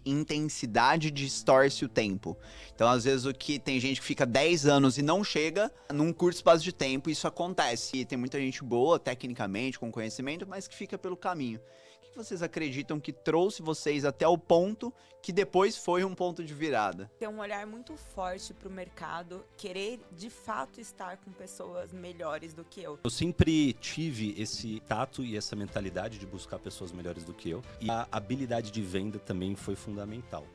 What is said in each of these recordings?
intensidade distorce o tempo. Então, às vezes, tem gente que fica 10 anos e não chega num curto espaço de tempo, isso acontece. E tem muita gente boa, tecnicamente, com conhecimento, mas que fica pelo caminho. O que vocês acreditam que trouxe vocês até o ponto que depois foi um ponto de virada? Ter um olhar muito forte para o mercado, querer de fato estar com pessoas melhores do que eu. Eu sempre tive esse tato e essa mentalidade de buscar pessoas melhores do que eu. E a habilidade de venda também foi fundamental.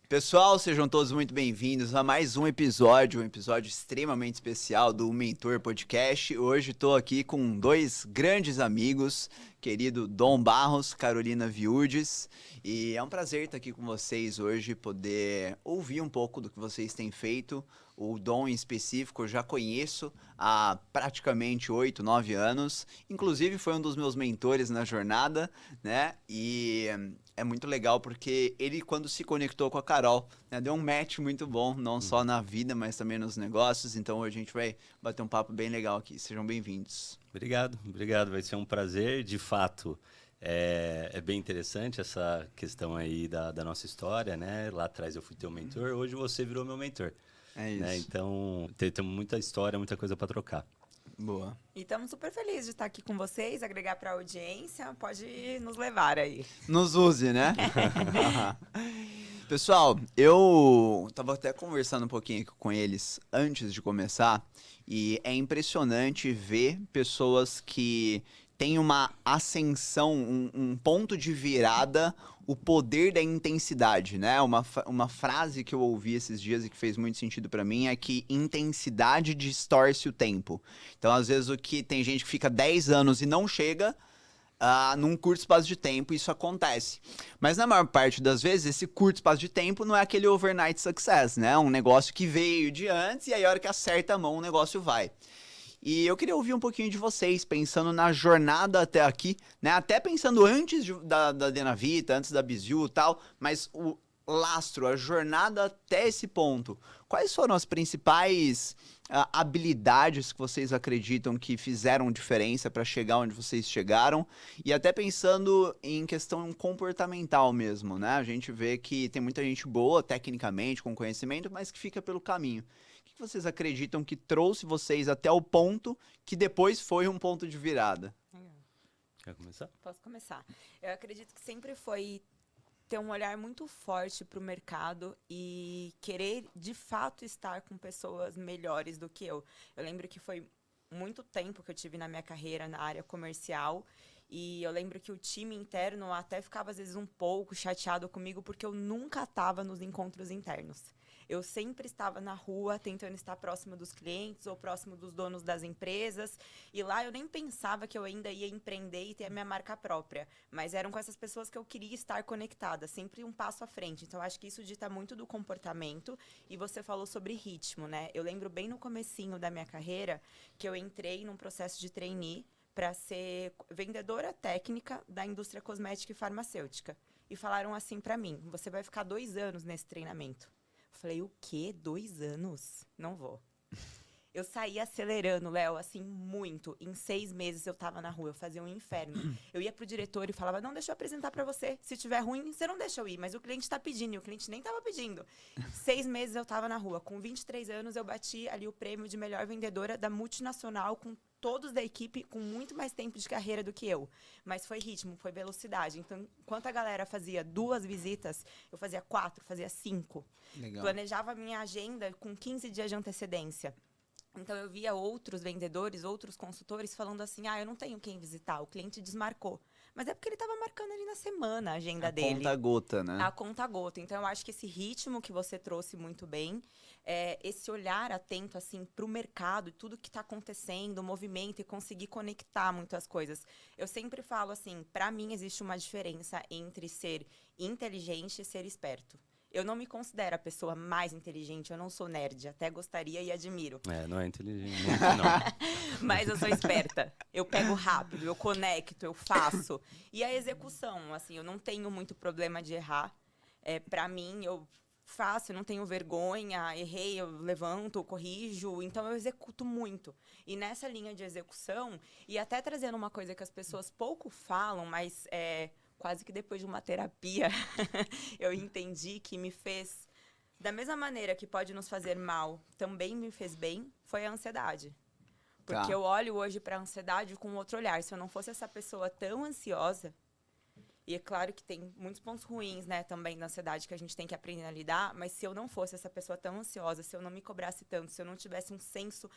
Pessoal, sejam todos muito bem-vindos a mais um episódio extremamente especial do Mentor Podcast. Hoje estou aqui com dois grandes amigos, querido Dom Barros, Carolina Viudes, e é um prazer estar aqui com vocês hoje, poder ouvir um pouco do que vocês têm feito. O Dom em específico eu já conheço há praticamente 8, 9 anos, inclusive foi um dos meus mentores na jornada, né? E é muito legal porque ele, quando se conectou com a Carol, né, deu um match muito bom, não só na vida, mas também nos negócios. Então hoje a gente vai bater um papo bem legal aqui. Sejam bem-vindos. Obrigado. Vai ser um prazer. De fato, é bem interessante essa questão aí da nossa história, né? Lá atrás eu fui teu mentor, hoje você virou meu mentor. É isso. Né? Então, temos muita história, muita coisa para trocar. Boa. E estamos super felizes de estar aqui com vocês, agregar para a audiência, pode nos levar aí. Nos use, né? Pessoal, eu estava até conversando um pouquinho com eles antes de começar, e é impressionante ver pessoas que têm uma ascensão, um ponto de virada, o poder da intensidade, né? Uma frase que eu ouvi esses dias e que fez muito sentido pra mim é que intensidade distorce o tempo. Então, às vezes, tem gente que fica 10 anos e não chega num curto espaço de tempo, isso acontece. Mas na maior parte das vezes, esse curto espaço de tempo não é aquele overnight success, né? Um negócio que veio de antes e aí a hora que acerta a mão, o negócio vai. E eu queria ouvir um pouquinho de vocês, pensando na jornada até aqui, né? Até pensando antes da Denavita, antes da Biziu e tal, mas o lastro, a jornada até esse ponto. Quais foram as principais habilidades que vocês acreditam que fizeram diferença para chegar onde vocês chegaram? E até pensando em questão comportamental mesmo, né? A gente vê que tem muita gente boa, tecnicamente, com conhecimento, mas que fica pelo caminho. O que vocês acreditam que trouxe vocês até o ponto que depois foi um ponto de virada? Quer começar? Posso começar. Eu acredito que sempre foi ter um olhar muito forte para o mercado e querer de fato estar com pessoas melhores do que eu. Eu lembro que foi muito tempo que eu tive na minha carreira na área comercial e eu lembro que o time interno até ficava às vezes um pouco chateado comigo porque eu nunca estava nos encontros internos. Eu sempre estava na rua tentando estar próximo dos clientes ou próximo dos donos das empresas. E lá eu nem pensava que eu ainda ia empreender e ter a minha marca própria. Mas eram com essas pessoas que eu queria estar conectada, sempre um passo à frente. Então, acho que isso dita muito do comportamento. E você falou sobre ritmo, né? Eu lembro bem no comecinho da minha carreira que eu entrei num processo de trainee para ser vendedora técnica da indústria cosmética e farmacêutica. E falaram assim para mim, você vai ficar 2 anos nesse treinamento. Falei, o quê? 2 anos? Não vou. Eu saí acelerando, Léo, assim, muito. Em 6 meses eu tava na rua, eu fazia um inferno. Eu ia pro diretor e falava, não, deixa eu apresentar pra você. Se tiver ruim, você não deixa eu ir, mas o cliente tá pedindo, e o cliente nem tava pedindo. 6 meses eu tava na rua. Com 23 anos eu bati ali o prêmio de melhor vendedora da multinacional, com todos da equipe com muito mais tempo de carreira do que eu. Mas foi ritmo, foi velocidade. Então, enquanto a galera fazia 2 visitas, eu fazia 4, fazia 5. Legal. Planejava a minha agenda com 15 dias de antecedência. Então, eu via outros vendedores, outros consultores falando assim, eu não tenho quem visitar, o cliente desmarcou. Mas é porque ele estava marcando ali na semana a agenda dele. A conta gota, né? A conta gota. Então, eu acho que esse ritmo que você trouxe muito bem, esse olhar atento assim, para o mercado, tudo que está acontecendo, o movimento, e conseguir conectar muitas coisas. Eu sempre falo assim, para mim existe uma diferença entre ser inteligente e ser esperto. Eu não me considero a pessoa mais inteligente, eu não sou nerd, até gostaria e admiro. Não é inteligente, não. Mas eu sou esperta. Eu pego rápido, eu conecto, eu faço. E a execução, assim, eu não tenho muito problema de errar. Pra mim, eu faço, eu não tenho vergonha, errei, eu levanto, corrijo, então eu executo muito. E nessa linha de execução, e até trazendo uma coisa que as pessoas pouco falam, mas quase que depois de uma terapia, eu entendi que me fez, da mesma maneira que pode nos fazer mal, também me fez bem, foi a ansiedade. Porque eu olho hoje para a ansiedade com outro olhar. Se eu não fosse essa pessoa tão ansiosa, e é claro que tem muitos pontos ruins, né, também da ansiedade que a gente tem que aprender a lidar, mas se eu não fosse essa pessoa tão ansiosa, se eu não me cobrasse tanto, se eu não tivesse um senso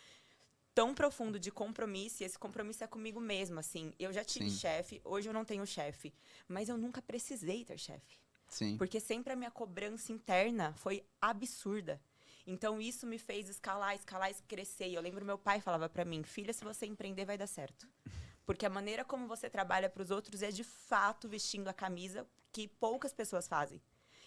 tão profundo de compromisso, e esse compromisso é comigo mesma, assim. Eu já tive chefe, hoje eu não tenho chefe, mas eu nunca precisei ter chefe. Sim. Porque sempre a minha cobrança interna foi absurda. Então, isso me fez escalar e crescer. E eu lembro meu pai falava pra mim, filha, se você empreender, vai dar certo. Porque a maneira como você trabalha pros outros é, de fato, vestindo a camisa que poucas pessoas fazem.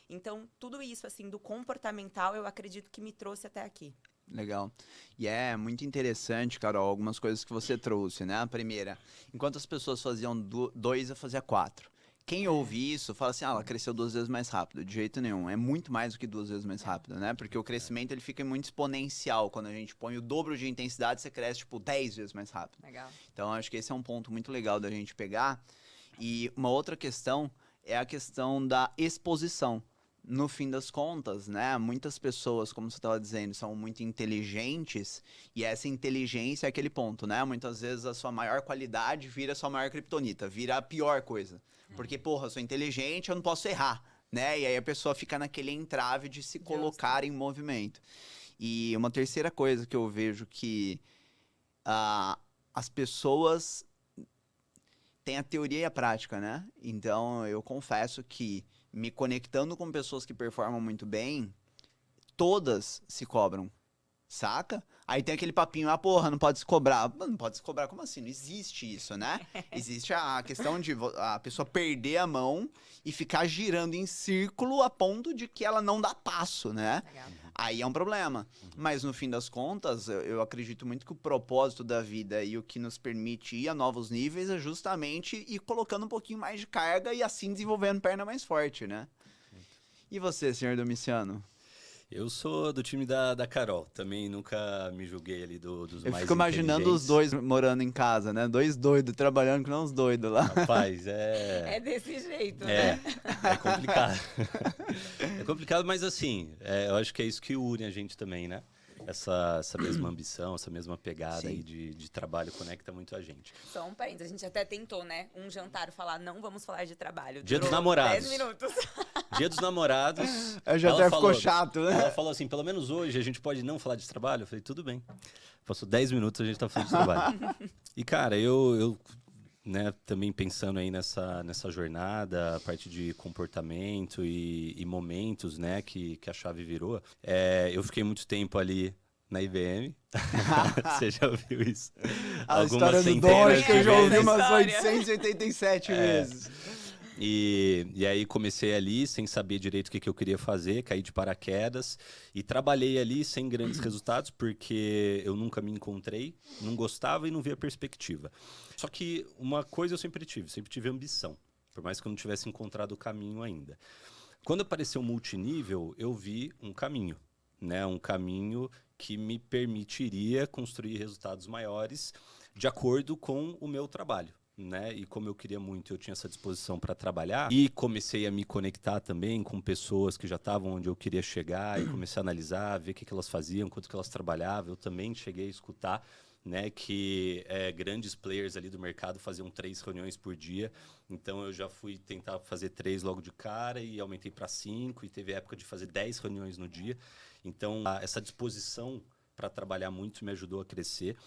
Então, tudo isso, assim, do comportamental, eu acredito que me trouxe até aqui. Legal. E é muito interessante, Carol, algumas coisas que você trouxe, né? A primeira, enquanto as pessoas faziam 2, eu fazia 4. Quem ouve isso fala assim, ela cresceu 2 vezes mais rápido. De jeito nenhum. É muito mais do que 2 vezes mais rápido, né? Porque o crescimento, ele fica muito exponencial. Quando a gente põe o dobro de intensidade, você cresce, tipo, 10 vezes mais rápido. Legal. Então, acho que esse é um ponto muito legal da gente pegar. E uma outra questão é a questão da exposição. No fim das contas, né? Muitas pessoas, como você estava dizendo, são muito inteligentes, e essa inteligência é aquele ponto, né? Muitas vezes a sua maior qualidade vira a sua maior criptonita, vira a pior coisa. Porque, porra, eu sou inteligente, eu não posso errar, né? E aí a pessoa fica naquele entrave de se colocar em movimento. E uma terceira coisa que eu vejo que as pessoas têm a teoria e a prática, né? Então, eu confesso que me conectando com pessoas que performam muito bem, todas se cobram, saca? Aí tem aquele papinho, porra, não pode se cobrar. Não pode se cobrar, como assim? Não existe isso, né? Existe a questão de a pessoa perder a mão e ficar girando em círculo a ponto de que ela não dá passo, né? Legal. Aí é um problema. Mas no fim das contas, eu acredito muito que o propósito da vida e o que nos permite ir a novos níveis é justamente ir colocando um pouquinho mais de carga e assim desenvolvendo perna mais forte, né? E você, senhor Domiciano? Eu sou do time da Carol. Também nunca me julguei ali dos Eu mais fico imaginando os dois morando em casa, né? 2 doidos trabalhando que não os doidos lá. Rapaz, É desse jeito, né? É complicado. É complicado, mas assim, eu acho que é isso que une a gente também, né? Essa mesma ambição, essa mesma pegada aí de trabalho conecta muito a gente. Só um parênteses, a gente até tentou, né? Um jantar falar, não vamos falar de trabalho. Dia dos Durou namorados. 10 minutos. Dia dos namorados. Já até ficou chato, né? Ela falou assim, pelo menos hoje a gente pode não falar de trabalho? Eu falei, tudo bem. Passou 10 minutos, a gente tá falando de trabalho. E, cara, eu né, também pensando aí nessa jornada, a parte de comportamento e momentos, né, que a chave virou. Eu fiquei muito tempo ali na IBM. Você já ouviu isso? A Algumas história do Dom, centenas acho que de eu já ouvi vezes. umas História. 887 vezes. E aí comecei ali sem saber direito o que eu queria fazer, caí de paraquedas e trabalhei ali sem grandes resultados porque eu nunca me encontrei, não gostava e não via perspectiva. Só que uma coisa eu sempre tive ambição, por mais que eu não tivesse encontrado o caminho ainda. Quando apareceu o multinível, eu vi um caminho, né? Um caminho que me permitiria construir resultados maiores de acordo com o meu trabalho. Né? E como eu queria muito, eu tinha essa disposição para trabalhar e comecei a me conectar também com pessoas que já estavam onde eu queria chegar e comecei a analisar, ver o que elas faziam, quanto que elas trabalhavam. Eu também cheguei a escutar, né, que grandes players ali do mercado faziam 3 reuniões por dia. Então eu já fui tentar fazer 3 logo de cara e aumentei para 5 e teve época de fazer 10 reuniões no dia. Então essa disposição para trabalhar muito me ajudou a crescer.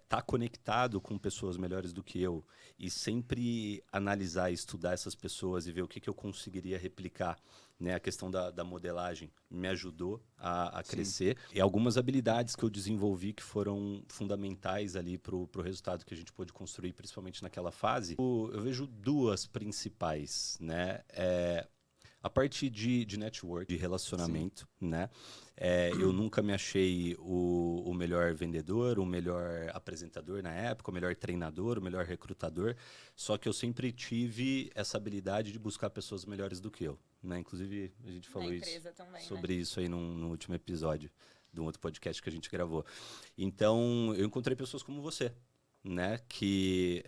Tá conectado com pessoas melhores do que eu e sempre analisar e estudar essas pessoas e ver o que eu conseguiria replicar, né? A questão da modelagem me ajudou a crescer. E algumas habilidades que eu desenvolvi que foram fundamentais ali pro resultado que a gente pôde construir, principalmente naquela fase. Eu vejo 2 principais, né? A parte de network, de relacionamento, né? Eu nunca me achei o melhor vendedor, o melhor apresentador na época, o melhor treinador, o melhor recrutador. Só que eu sempre tive essa habilidade de buscar pessoas melhores do que eu, né? Inclusive, a gente falou sobre isso aí no último episódio de um outro podcast que a gente gravou. Então, eu encontrei pessoas como você, né? Que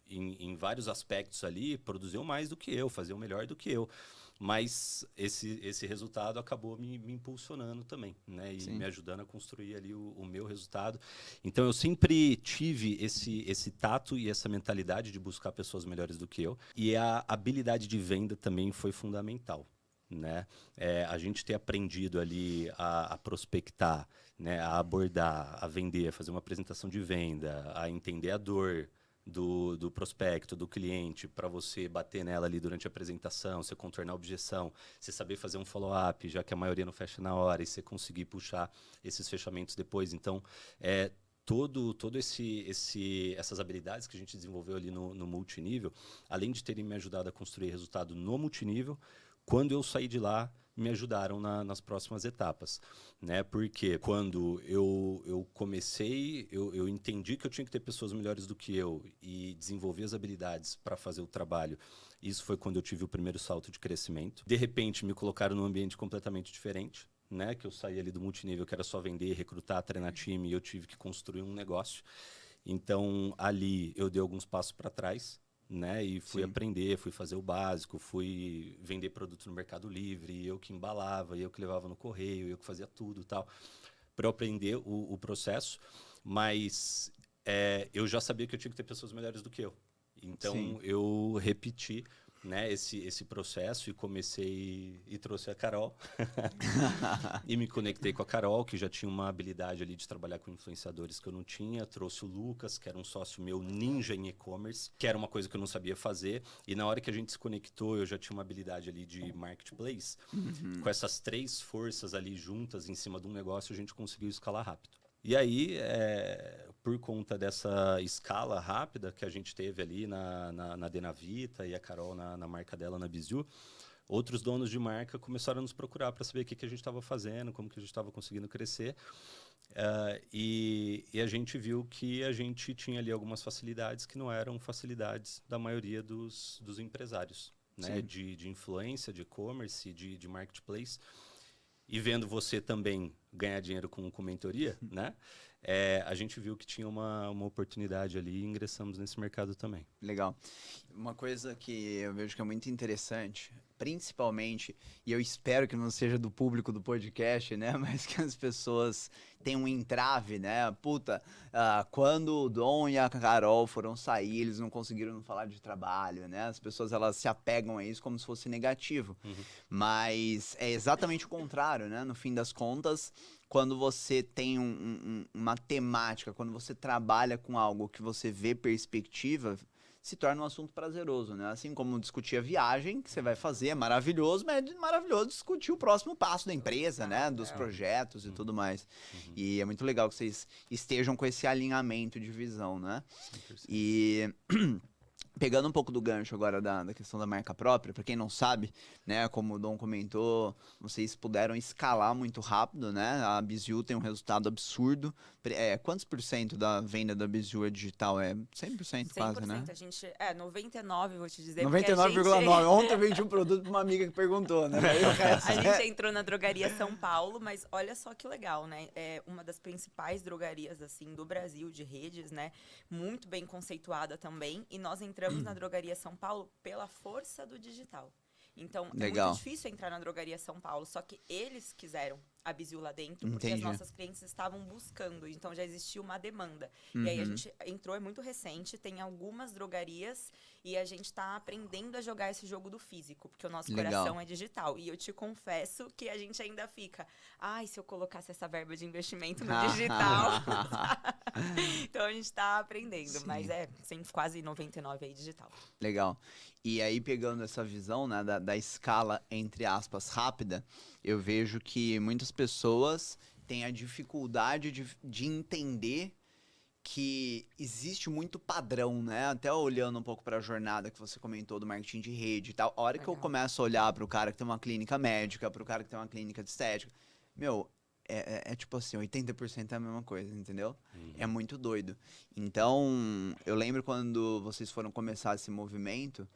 em vários aspectos ali produziam mais do que eu, faziam melhor do que eu. Mas esse resultado acabou me impulsionando também, né? E me ajudando a construir ali o meu resultado. Então, eu sempre tive esse tato e essa mentalidade de buscar pessoas melhores do que eu. E a habilidade de venda também foi fundamental, né? A gente ter aprendido ali a prospectar, né? A abordar, a vender, a fazer uma apresentação de venda, a entender a dor do prospecto, do cliente, para você bater nela ali durante a apresentação, você contornar a objeção, você saber fazer um follow-up, já que a maioria não fecha na hora, e você conseguir puxar esses fechamentos depois. Então, todo essas habilidades que a gente desenvolveu ali no multinível, além de terem me ajudado a construir resultado no multinível, quando eu saí de lá, me ajudaram nas próximas etapas, né? Porque quando eu comecei, eu entendi que eu tinha que ter pessoas melhores do que eu e desenvolver as habilidades para fazer o trabalho. Isso foi quando eu tive o primeiro salto de crescimento. De repente, me colocaram num ambiente completamente diferente, né? Que eu saí ali do multinível, que era só vender, recrutar, treinar time, e eu tive que construir um negócio. Então, ali, eu dei alguns passos para trás, né? E fui aprender, fui fazer o básico, fui vender produto no Mercado Livre, eu que embalava, eu que levava no correio, eu que fazia tudo e tal, para eu aprender o processo. Mas eu já sabia que eu tinha que ter pessoas melhores do que eu. Então, eu repeti, né, esse processo e comecei e trouxe a Carol e me conectei com a Carol, que já tinha uma habilidade ali de trabalhar com influenciadores que eu não tinha. Trouxe o Lucas, que era um sócio meu ninja em e-commerce, que era uma coisa que eu não sabia fazer. E na hora que a gente se conectou, eu já tinha uma habilidade ali de marketplace. Com essas 3 forças ali juntas em cima de um negócio, a gente conseguiu escalar rápido. E aí, por conta dessa escala rápida que a gente teve ali na Denavita e a Carol na marca dela, na Bizu, outros donos de marca começaram a nos procurar para saber o que a gente estava fazendo, como que a gente estava conseguindo crescer. E a gente viu que a gente tinha ali algumas facilidades que não eram facilidades da maioria dos empresários, né? De influência, de e-commerce, de marketplace. E vendo você também ganhar dinheiro com mentoria, né? A gente viu que tinha uma oportunidade ali e ingressamos nesse mercado também. Legal. Uma coisa que eu vejo que é muito interessante, principalmente, e eu espero que não seja do público do podcast, né? Mas que as pessoas tenham um entrave, né? Puta, quando o Dom e a Carol foram sair, eles não conseguiram falar de trabalho, né? As pessoas, elas se apegam a isso como se fosse negativo. Mas é exatamente o contrário, né? No fim das contas, quando você tem uma temática, quando você trabalha com algo que você vê perspectiva, se torna um assunto prazeroso, né? Assim como discutir a viagem que você vai fazer, é maravilhoso, mas é maravilhoso discutir o próximo passo da empresa, né? Dos projetos e tudo mais. E é muito legal que vocês estejam com esse alinhamento de visão, né? 100%. E pegando um pouco do gancho agora da questão da marca própria, para quem não sabe, né, como o Dom comentou, vocês puderam escalar muito rápido, né? A Bizu tem um resultado absurdo. Quantos por cento da venda da Bizu é digital? 100% quase, né? 100%, a gente 99, vou te dizer. 99,9. Ontem eu vendi um produto para uma amiga que perguntou, né? A gente entrou na drogaria São Paulo, mas olha só que legal, né? É uma das principais drogarias, assim, do Brasil, de redes, né? Muito bem conceituada também. E nós entramos na drogaria São Paulo pela força do digital. Então, Legal. É muito difícil entrar na drogaria São Paulo, só que eles quiseram a Bizu lá dentro, porque Entendi. as nossas clientes estavam buscando, então já existia uma demanda. E aí a gente entrou, é muito recente, tem algumas drogarias e a gente tá aprendendo a jogar esse jogo do físico, porque o nosso Legal. coração é digital. E eu te confesso que a gente ainda fica, se eu colocasse essa verba de investimento no digital. Então a gente tá aprendendo, mas quase 99 aí digital. Legal. E aí, pegando essa visão, né, da escala, entre aspas, rápida, eu vejo que muitas pessoas têm a dificuldade de entender que existe muito padrão, né? Até olhando um pouco para a jornada que você comentou do marketing de rede e tal. A hora que eu Legal. começo a olhar para o cara que tem uma clínica médica, para o cara que tem uma clínica de estética, meu, é tipo assim, 80% é a mesma coisa, entendeu? É muito doido. Então, eu lembro quando vocês foram começar esse movimento,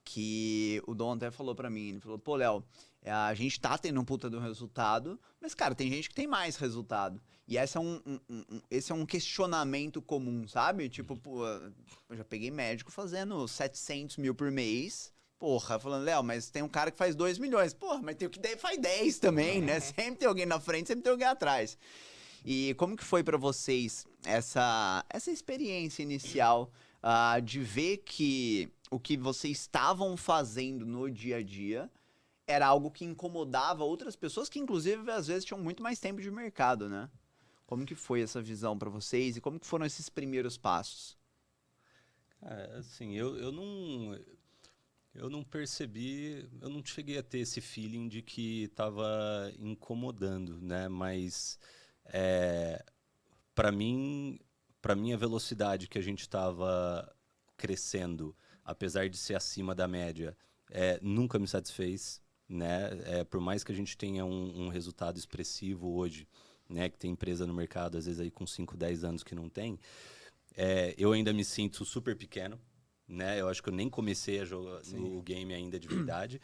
que o Dom até falou pra mim, ele falou, pô, Léo, a gente tá tendo um puta do resultado, mas, cara, tem gente que tem mais resultado. E esse é um questionamento comum, sabe? Tipo, pô, eu já peguei médico fazendo 700 mil por mês, porra, falando, Léo, mas tem um cara que faz 2 milhões. Porra, mas tem o que faz 10 também, né? Sempre tem alguém na frente, sempre tem alguém atrás. E como que foi pra vocês essa experiência inicial de ver que o que vocês estavam fazendo no dia a dia era algo que incomodava outras pessoas que, inclusive, às vezes tinham muito mais tempo de mercado, né? Como que foi essa visão pra vocês e como que foram esses primeiros passos? Assim, eu não percebi, eu não cheguei a ter esse feeling de que estava incomodando, né? Mas para mim, para minha velocidade que a gente estava crescendo, apesar de ser acima da média, nunca me satisfez, né? Por mais que a gente tenha um resultado expressivo hoje, né? Que tem empresa no mercado, às vezes aí com 5, 10 anos que não tem, eu ainda me sinto super pequeno, né? Eu acho que eu nem comecei a jogar no game ainda de verdade.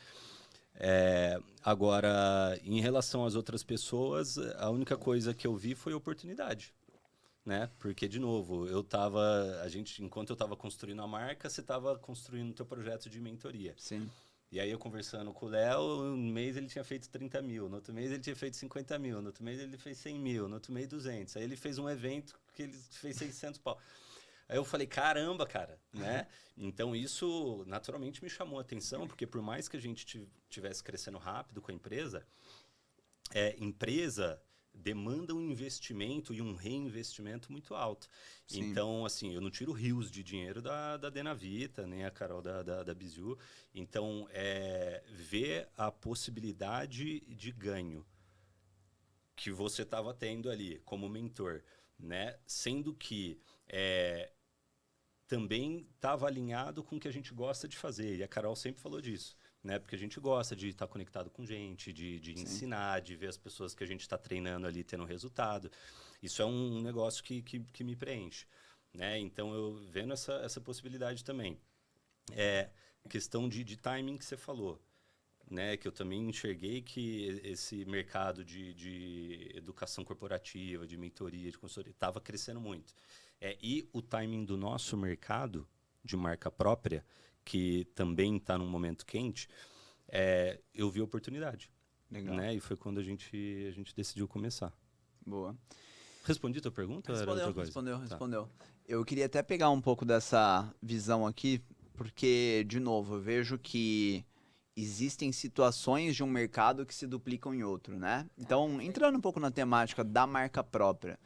Agora, em relação às outras pessoas, a única coisa que eu vi foi oportunidade, né? Porque, de novo, enquanto eu estava construindo a marca, você estava construindo o teu projeto de mentoria. Sim. E aí eu conversando com o Léo, um mês ele tinha feito 30 mil, no outro mês ele tinha feito 50 mil, no outro mês ele fez 100 mil, no outro mês 200. Aí ele fez um evento que ele fez 600 pau. Aí eu falei, caramba, cara, né? Então isso naturalmente me chamou a atenção, porque por mais que a gente tivesse crescendo rápido com a empresa, empresa demanda um investimento e um reinvestimento muito alto. Sim. Então, assim, eu não tiro rios de dinheiro da Denavita, nem a Carol da Bizu. Então, ver a possibilidade de ganho que você estava tendo ali como mentor, né? Sendo que também estava alinhado com o que a gente gosta de fazer. E a Carol sempre falou disso, né? Porque a gente gosta de estar conectado com gente, de ensinar, de ver as pessoas que a gente está treinando ali tendo resultado. Isso é um negócio que me preenche, né? Então, eu vendo essa possibilidade também. Questão de timing que você falou, né? Que eu também enxerguei que esse mercado de educação corporativa, de mentoria, de consultoria, estava crescendo muito. E o timing do nosso mercado de marca própria, que também está num momento quente, eu vi oportunidade. Legal. Né? E foi quando a gente decidiu começar. Boa. Respondi a tua pergunta? Ou era outra coisa? Respondeu. Eu queria até pegar um pouco dessa visão aqui, porque, de novo, eu vejo que existem situações de um mercado que se duplicam em outro, né? Então, perfeito. entrando um pouco na temática da marca própria,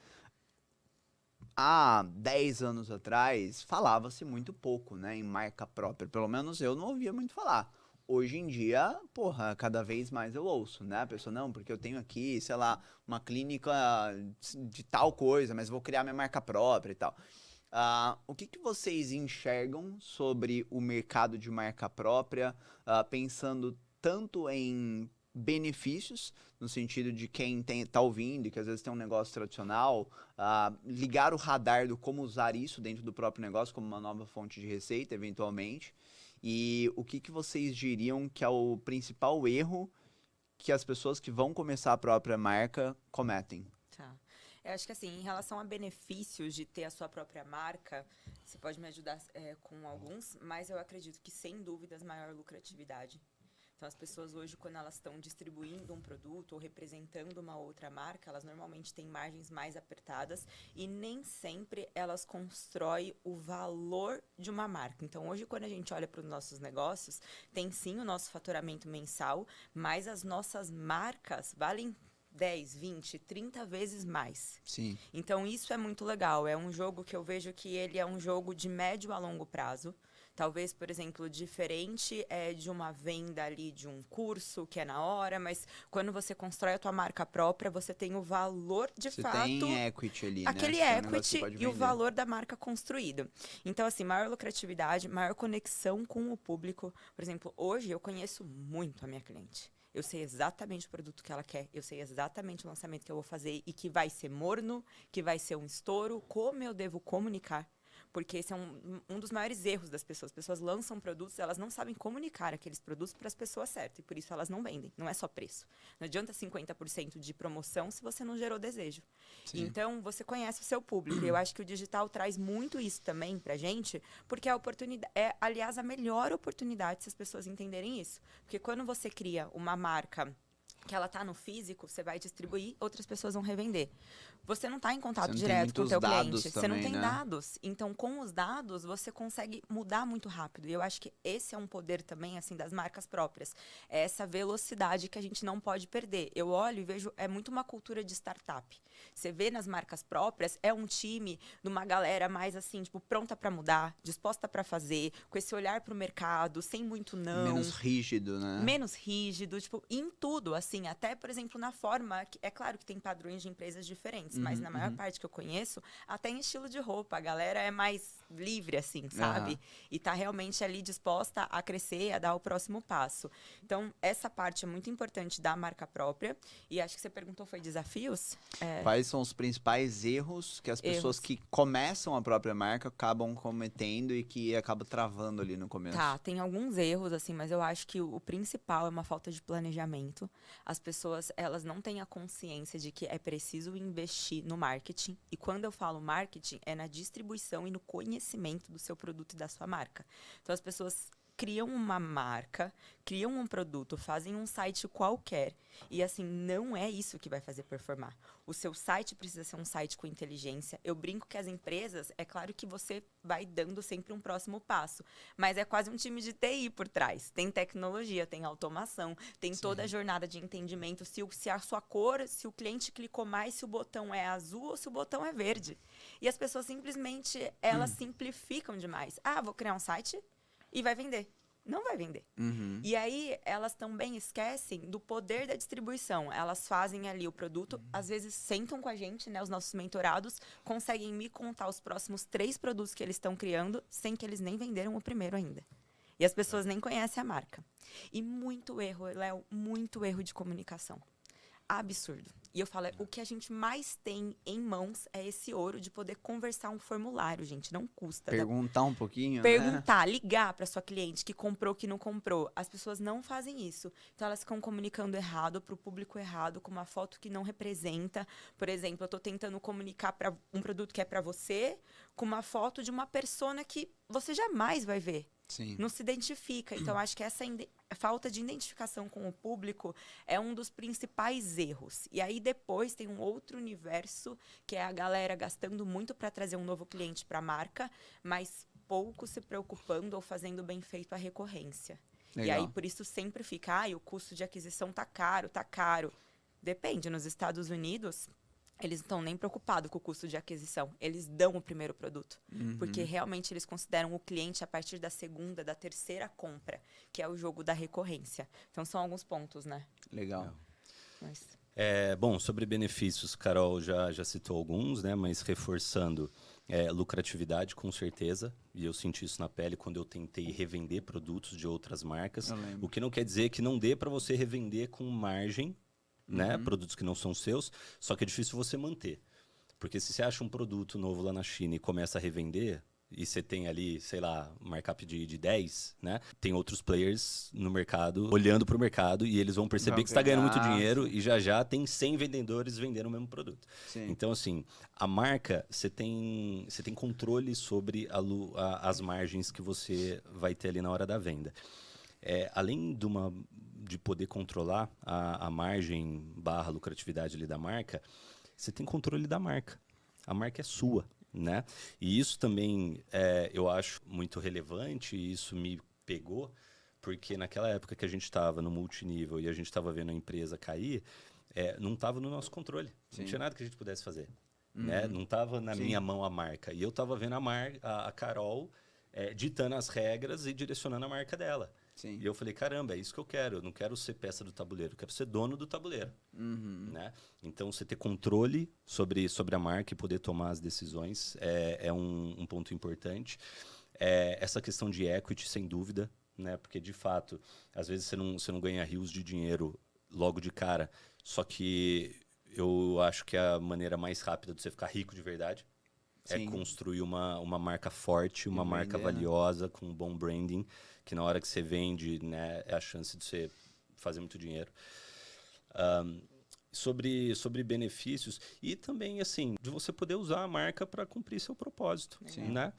há 10 anos atrás, falava-se muito pouco, né, em marca própria. Pelo menos eu não ouvia muito falar. Hoje em dia, porra, cada vez mais eu ouço, né? A pessoa, não, porque eu tenho aqui, sei lá, uma clínica de tal coisa, mas vou criar minha marca própria e tal. O que vocês enxergam sobre o mercado de marca própria, pensando tanto em benefícios, no sentido de quem tá ouvindo e que às vezes tem um negócio tradicional, ligar o radar do como usar isso dentro do próprio negócio como uma nova fonte de receita, eventualmente, e o que vocês diriam que é o principal erro que as pessoas que vão começar a própria marca cometem? Tá. Eu acho que assim, em relação a benefícios de ter a sua própria marca, você pode me ajudar com alguns, mas eu acredito que, sem dúvidas, maior lucratividade. Então, as pessoas hoje, quando elas estão distribuindo um produto ou representando uma outra marca, elas normalmente têm margens mais apertadas e nem sempre elas constroem o valor de uma marca. Então, hoje, quando a gente olha para os nossos negócios, tem sim o nosso faturamento mensal, mas as nossas marcas valem 10, 20, 30 vezes mais. Sim. Então, isso é muito legal. É um jogo que eu vejo que ele é um jogo de médio a longo prazo. Talvez, por exemplo, diferente de uma venda ali de um curso que é na hora, mas quando você constrói a tua marca própria, você tem o valor de Você fato, tem equity ali, né? aquele Você tem um negócio que você equity pode e o vender. valor da marca construído. Então, assim, maior lucratividade, maior conexão com o público. Por exemplo, hoje eu conheço muito a minha cliente. Eu sei exatamente o produto que ela quer, eu sei exatamente o lançamento que eu vou fazer e que vai ser morno, que vai ser um estouro, como eu devo comunicar. Porque esse é um dos maiores erros das pessoas. As pessoas lançam produtos, elas não sabem comunicar aqueles produtos para as pessoas certas. E por isso elas não vendem. Não é só preço. Não adianta 50% de promoção se você não gerou desejo. Sim. Então, você conhece o seu público. E eu acho que o digital traz muito isso também pra gente, porque a oportunidade aliás, a melhor oportunidade se as pessoas entenderem isso. Porque quando você cria uma marca que ela tá no físico, você vai distribuir, outras pessoas vão revender. Você não está em contato Você não tem direto com o muitos teu dados cliente. Você não também, tem né? dados. Então, com os dados, você consegue mudar muito rápido. E eu acho que esse é um poder também, assim, das marcas próprias. É essa velocidade que a gente não pode perder. Eu olho e vejo, é muito uma cultura de startup. Você vê nas marcas próprias, é um time de uma galera mais, assim, tipo, pronta para mudar, disposta para fazer, com esse olhar para o mercado, sem muito não. Menos rígido, né? Menos rígido, tipo, em tudo, assim, até, por exemplo, na forma, é claro que tem padrões de empresas diferentes, mas na maior parte que eu conheço, até em estilo de roupa, a galera é mais livre, assim, sabe? E tá realmente ali disposta a crescer, a dar o próximo passo. Então, essa parte é muito importante da marca própria, e acho que você perguntou, foi desafios? Quais são os principais erros que as pessoas Erros. que começam a própria marca acabam cometendo e que acabam travando ali no começo? Tá, tem alguns erros, assim, mas eu acho que o principal é uma falta de planejamento. As pessoas, elas não têm a consciência de que é preciso investir no marketing. E quando eu falo marketing, é na distribuição e no conhecimento do seu produto e da sua marca. Então, as pessoas criam uma marca, criam um produto, fazem um site qualquer. E, assim, não é isso que vai fazer performar. O seu site precisa ser um site com inteligência. Eu brinco que as empresas, é claro que você vai dando sempre um próximo passo, mas é quase um time de TI por trás. Tem tecnologia, tem automação, tem toda a jornada de entendimento, se a sua cor, se o cliente clicou mais, se o botão é azul ou se o botão é verde. E as pessoas simplesmente, elas simplificam demais. Ah, vou criar um site e vai vender. Não vai vender. E aí, elas também esquecem do poder da distribuição. Elas fazem ali o produto, às vezes sentam com a gente, né, os nossos mentorados, conseguem me contar os próximos 3 produtos que eles estão criando, sem que eles nem venderam o primeiro ainda. E as pessoas nem conhecem a marca. E muito erro, Léo, muito erro de comunicação. Absurdo. E eu falo, o que a gente mais tem em mãos é esse ouro de poder conversar um formulário, gente. Não custa. Perguntar um pouquinho, né? Perguntar, ligar para sua cliente que comprou, que não comprou. As pessoas não fazem isso. Então, elas ficam comunicando errado para o público errado, com uma foto que não representa. Por exemplo, eu estou tentando comunicar para um produto que é para você, com uma foto de uma persona que você jamais vai ver. Sim. Não se identifica. Então, acho que essa falta de identificação com o público é um dos principais erros. E aí, depois, tem um outro universo, que é a galera gastando muito para trazer um novo cliente para a marca, mas pouco se preocupando ou fazendo bem feito a recorrência. Legal. E aí, por isso, sempre fica, o custo de aquisição tá caro, tá caro. Depende, nos Estados Unidos, eles não estão nem preocupados com o custo de aquisição. Eles dão o primeiro produto. Porque realmente eles consideram o cliente a partir da segunda, da terceira compra, que é o jogo da recorrência. Então, são alguns pontos, né? Legal. Mas... Bom, sobre benefícios, Carol já citou alguns, né? Mas reforçando, lucratividade, com certeza. E eu senti isso na pele quando eu tentei revender produtos de outras marcas. Eu lembro. O que não quer dizer que não dê para você revender com margem, né? Produtos que não são seus, só que é difícil você manter. Porque se você acha um produto novo lá na China e começa a revender, e você tem ali, sei lá, markup de 10, né? Tem outros players no mercado, olhando para o mercado, e eles vão perceber que você está ganhando muito dinheiro, e já tem 100 vendedores vendendo o mesmo produto. Sim. Então, assim, a marca, você tem controle sobre as margens que você vai ter ali na hora da venda. Além de poder controlar a margem / lucratividade ali da marca, você tem controle da marca. A marca é sua, né? E isso também eu acho muito relevante, e isso me pegou, porque naquela época que a gente estava no multinível e a gente estava vendo a empresa cair, não estava no nosso controle. Sim. Não tinha nada que a gente pudesse fazer. Né? Não estava na minha mão a marca. E eu estava vendo a Carol ditando as regras e direcionando a marca dela. Sim. E eu falei, caramba, é isso que eu quero. Eu não quero ser peça do tabuleiro, eu quero ser dono do tabuleiro. Né? Então, você ter controle sobre a marca e poder tomar as decisões é um ponto importante. Essa questão de equity, sem dúvida, né? Porque, de fato, às vezes você não ganha rios de dinheiro logo de cara. Só que eu acho que a maneira mais rápida de você ficar rico de verdade é construir uma marca forte, uma marca valiosa, com um bom branding, que na hora que você vende, né, é a chance de você fazer muito dinheiro. Sobre benefícios e também, assim, de você poder usar a marca para cumprir seu propósito, né?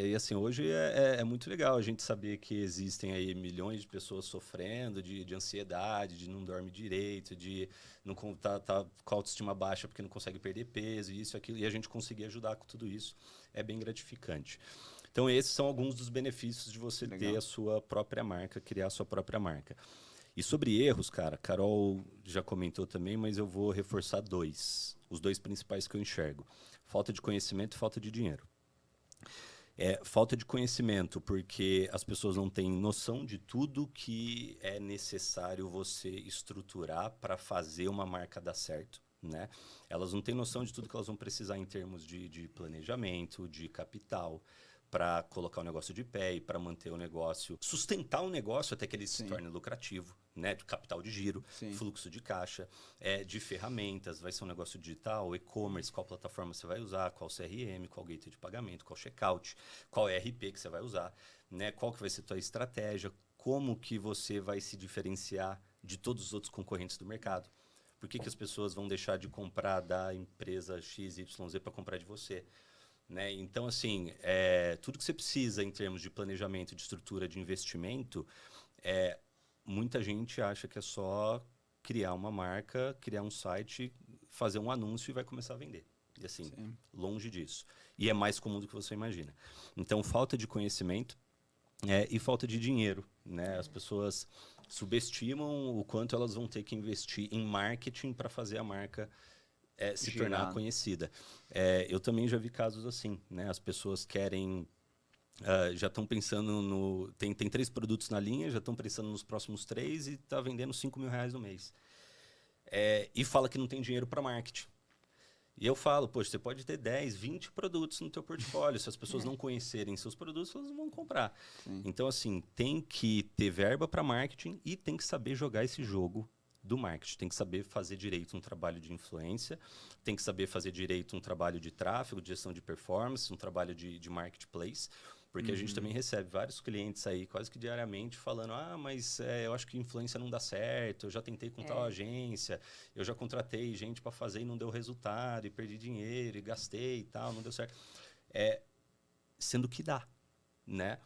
E assim, hoje é muito legal a gente saber que existem aí milhões de pessoas sofrendo de ansiedade, de não dormir direito, de não tá com a autoestima baixa porque não consegue perder peso, isso, aquilo, e a gente conseguir ajudar com tudo isso é bem gratificante. Então, esses são alguns dos benefícios de você ter a sua própria marca, criar a sua própria marca. E sobre erros, cara, Carol já comentou também, mas eu vou reforçar os dois principais que eu enxergo. Falta de conhecimento e falta de dinheiro. Falta de conhecimento, porque as pessoas não têm noção de tudo que é necessário você estruturar para fazer uma marca dar certo, né? Elas não têm noção de tudo que elas vão precisar em termos de planejamento, de capital, para colocar o negócio de pé e para manter o negócio, sustentar o negócio até que ele se torne lucrativo, né? De capital de giro, fluxo de caixa, de ferramentas, vai ser um negócio digital, e-commerce, qual plataforma você vai usar, qual CRM, qual gateway de pagamento, qual checkout, qual ERP que você vai usar, né? Qual que vai ser a tua estratégia, como que você vai se diferenciar de todos os outros concorrentes do mercado. Por que as pessoas vão deixar de comprar da empresa XYZ para comprar de você? Né? Então, assim, tudo que você precisa em termos de planejamento, de estrutura, de investimento, muita gente acha que é só criar uma marca, criar um site, fazer um anúncio e vai começar a vender. E assim, longe disso. E é mais comum do que você imagina. Então, falta de conhecimento e falta de dinheiro. Né? As pessoas subestimam o quanto elas vão ter que investir em marketing para fazer a marca se tornar conhecida. Eu também já vi casos assim, né? As pessoas querem... já estão pensando tem 3 produtos na linha, já estão pensando nos próximos 3 e está vendendo R$5.000 no mês. E fala que não tem dinheiro para marketing. E eu falo, poxa, você pode ter 10, 20 produtos no teu portfólio. Se as pessoas não conhecerem seus produtos, elas não vão comprar. Então, assim, tem que ter verba para marketing e tem que saber jogar esse jogo do marketing. Tem que saber fazer direito um trabalho de influência, tem que saber fazer direito um trabalho de tráfego, de gestão de performance, um trabalho de marketplace, porque a gente também recebe vários clientes aí quase que diariamente falando, mas eu acho que influência não dá certo, eu já tentei com tal agência, eu já contratei gente para fazer e não deu resultado, e perdi dinheiro, e gastei e tal, não deu certo. Sendo que dá, né?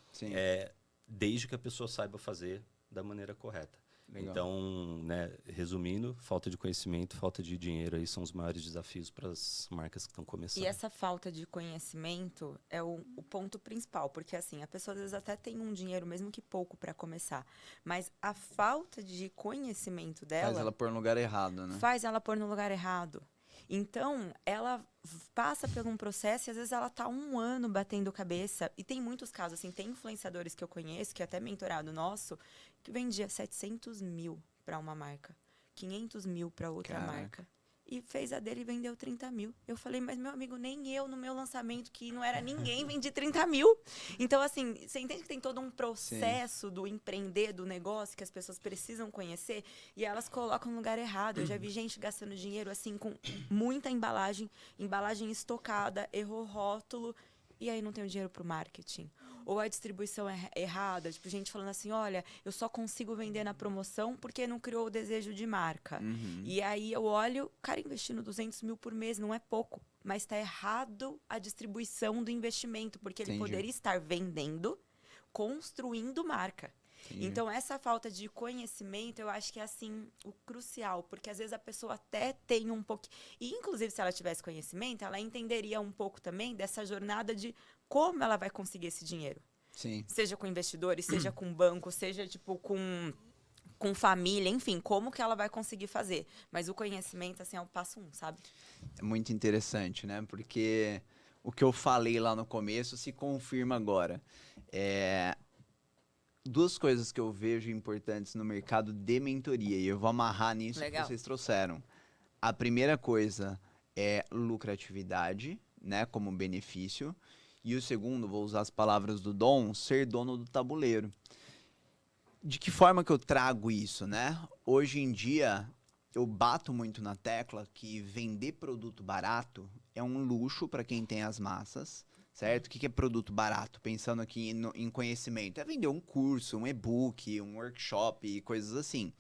Desde que a pessoa saiba fazer da maneira correta. Legal. Então, né, resumindo, falta de conhecimento, falta de dinheiro aí são os maiores desafios para as marcas que estão começando. E essa falta de conhecimento é o ponto principal, porque assim, a pessoa às vezes até tem um dinheiro, mesmo que pouco, para começar, mas a falta de conhecimento dela... Faz ela pôr no lugar errado, né? Faz ela pôr no lugar errado. Então, ela passa por um processo e às vezes ela tá 1 ano batendo cabeça. E tem muitos casos, assim, tem influenciadores que eu conheço, que é até mentorado nosso, que vendia 700 mil para uma marca, 500 mil para outra marca. E fez a dele e vendeu 30 mil. Eu falei, mas meu amigo, nem eu no meu lançamento, que não era ninguém, vendi 30 mil. Então, assim, você entende que tem todo um processo do empreender, do negócio, que as pessoas precisam conhecer, e elas colocam no lugar errado. Eu já vi gente gastando dinheiro, assim, com muita embalagem estocada, errou rótulo, e aí não tem o dinheiro pro marketing. Ou a distribuição é errada, tipo, gente falando assim, olha, eu só consigo vender na promoção porque não criou o desejo de marca. E aí eu olho, cara, investindo 200 mil por mês não é pouco, mas tá errado a distribuição do investimento, porque ele poderia estar vendendo, construindo marca. Então, essa falta de conhecimento, eu acho que é, assim, o crucial. Porque, às vezes, a pessoa até tem um pouco... E, inclusive, se ela tivesse conhecimento, ela entenderia um pouco também dessa jornada de como ela vai conseguir esse dinheiro. Sim. Seja com investidores, seja com banco, seja, tipo, com família, enfim, como que ela vai conseguir fazer. Mas o conhecimento, assim, é o passo 1, sabe? É muito interessante, né? Porque o que eu falei lá no começo se confirma agora. Duas coisas que eu vejo importantes no mercado de mentoria, e eu vou amarrar nisso Legal. que vocês trouxeram. A primeira coisa é lucratividade, né, como benefício. E o segundo, vou usar as palavras do Dom, ser dono do tabuleiro. De que forma que eu trago isso, né? Hoje em dia, eu bato muito na tecla que vender produto barato é um luxo para quem tem as massas, certo? O que é produto barato? Pensando aqui em conhecimento. É vender um curso, um e-book, um workshop e coisas assim.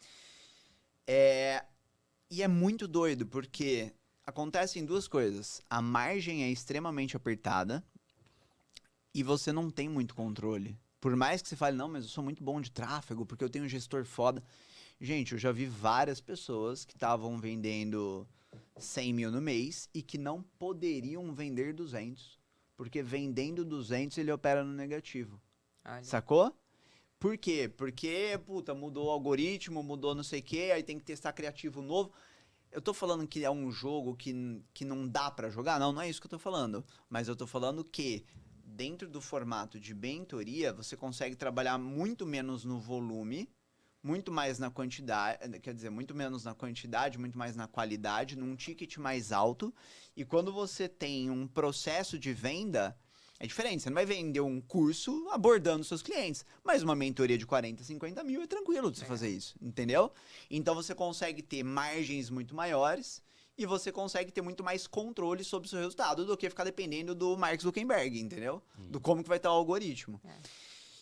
E é muito doido, porque acontecem duas coisas. A margem é extremamente apertada e você não tem muito controle. Por mais que você fale, não, mas eu sou muito bom de tráfego, porque eu tenho um gestor foda. Gente, eu já vi várias pessoas que estavam vendendo 100 mil no mês e que não poderiam vender 200. Porque vendendo 200, ele opera no negativo. Olha. Sacou? Por quê? Porque, puta, mudou o algoritmo, mudou não sei o quê, aí tem que testar criativo novo. Eu tô falando que é um jogo que não dá pra jogar? Não, não é isso que eu tô falando. Mas eu tô falando que dentro do formato de mentoria, você consegue trabalhar muito menos no volume, muito mais na quantidade, quer dizer, muito menos na quantidade, muito mais na qualidade, num ticket mais alto. E quando você tem um processo de venda, é diferente. Você não vai vender um curso abordando seus clientes, mas uma mentoria de 40, 50 mil é tranquilo de você fazer isso, entendeu? Então você consegue ter margens muito maiores e você consegue ter muito mais controle sobre o seu resultado do que ficar dependendo do Mark Zuckerberg, entendeu? Do como que vai estar o algoritmo.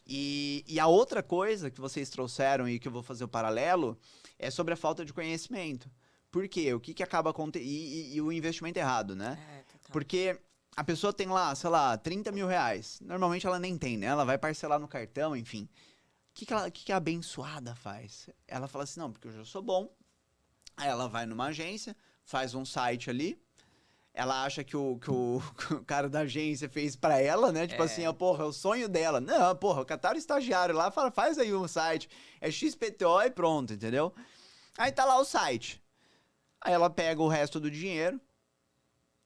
E a outra coisa que vocês trouxeram e que eu vou fazer o paralelo é sobre a falta de conhecimento. Por quê? O que acaba acontecendo? E o investimento errado, né? Total. Porque a pessoa tem lá, sei lá, 30 mil reais. Normalmente ela nem tem, né? Ela vai parcelar no cartão, enfim. O que a abençoada faz? Ela fala assim, não, porque eu já sou bom. Aí ela vai numa agência, faz um site ali. Ela acha que o cara da agência fez pra ela, né? Tipo assim, porra, é o sonho dela. Não, porra, cataram o estagiário lá, fala, faz aí um site. É XPTO e pronto, entendeu? Aí tá lá o site. Aí ela pega o resto do dinheiro,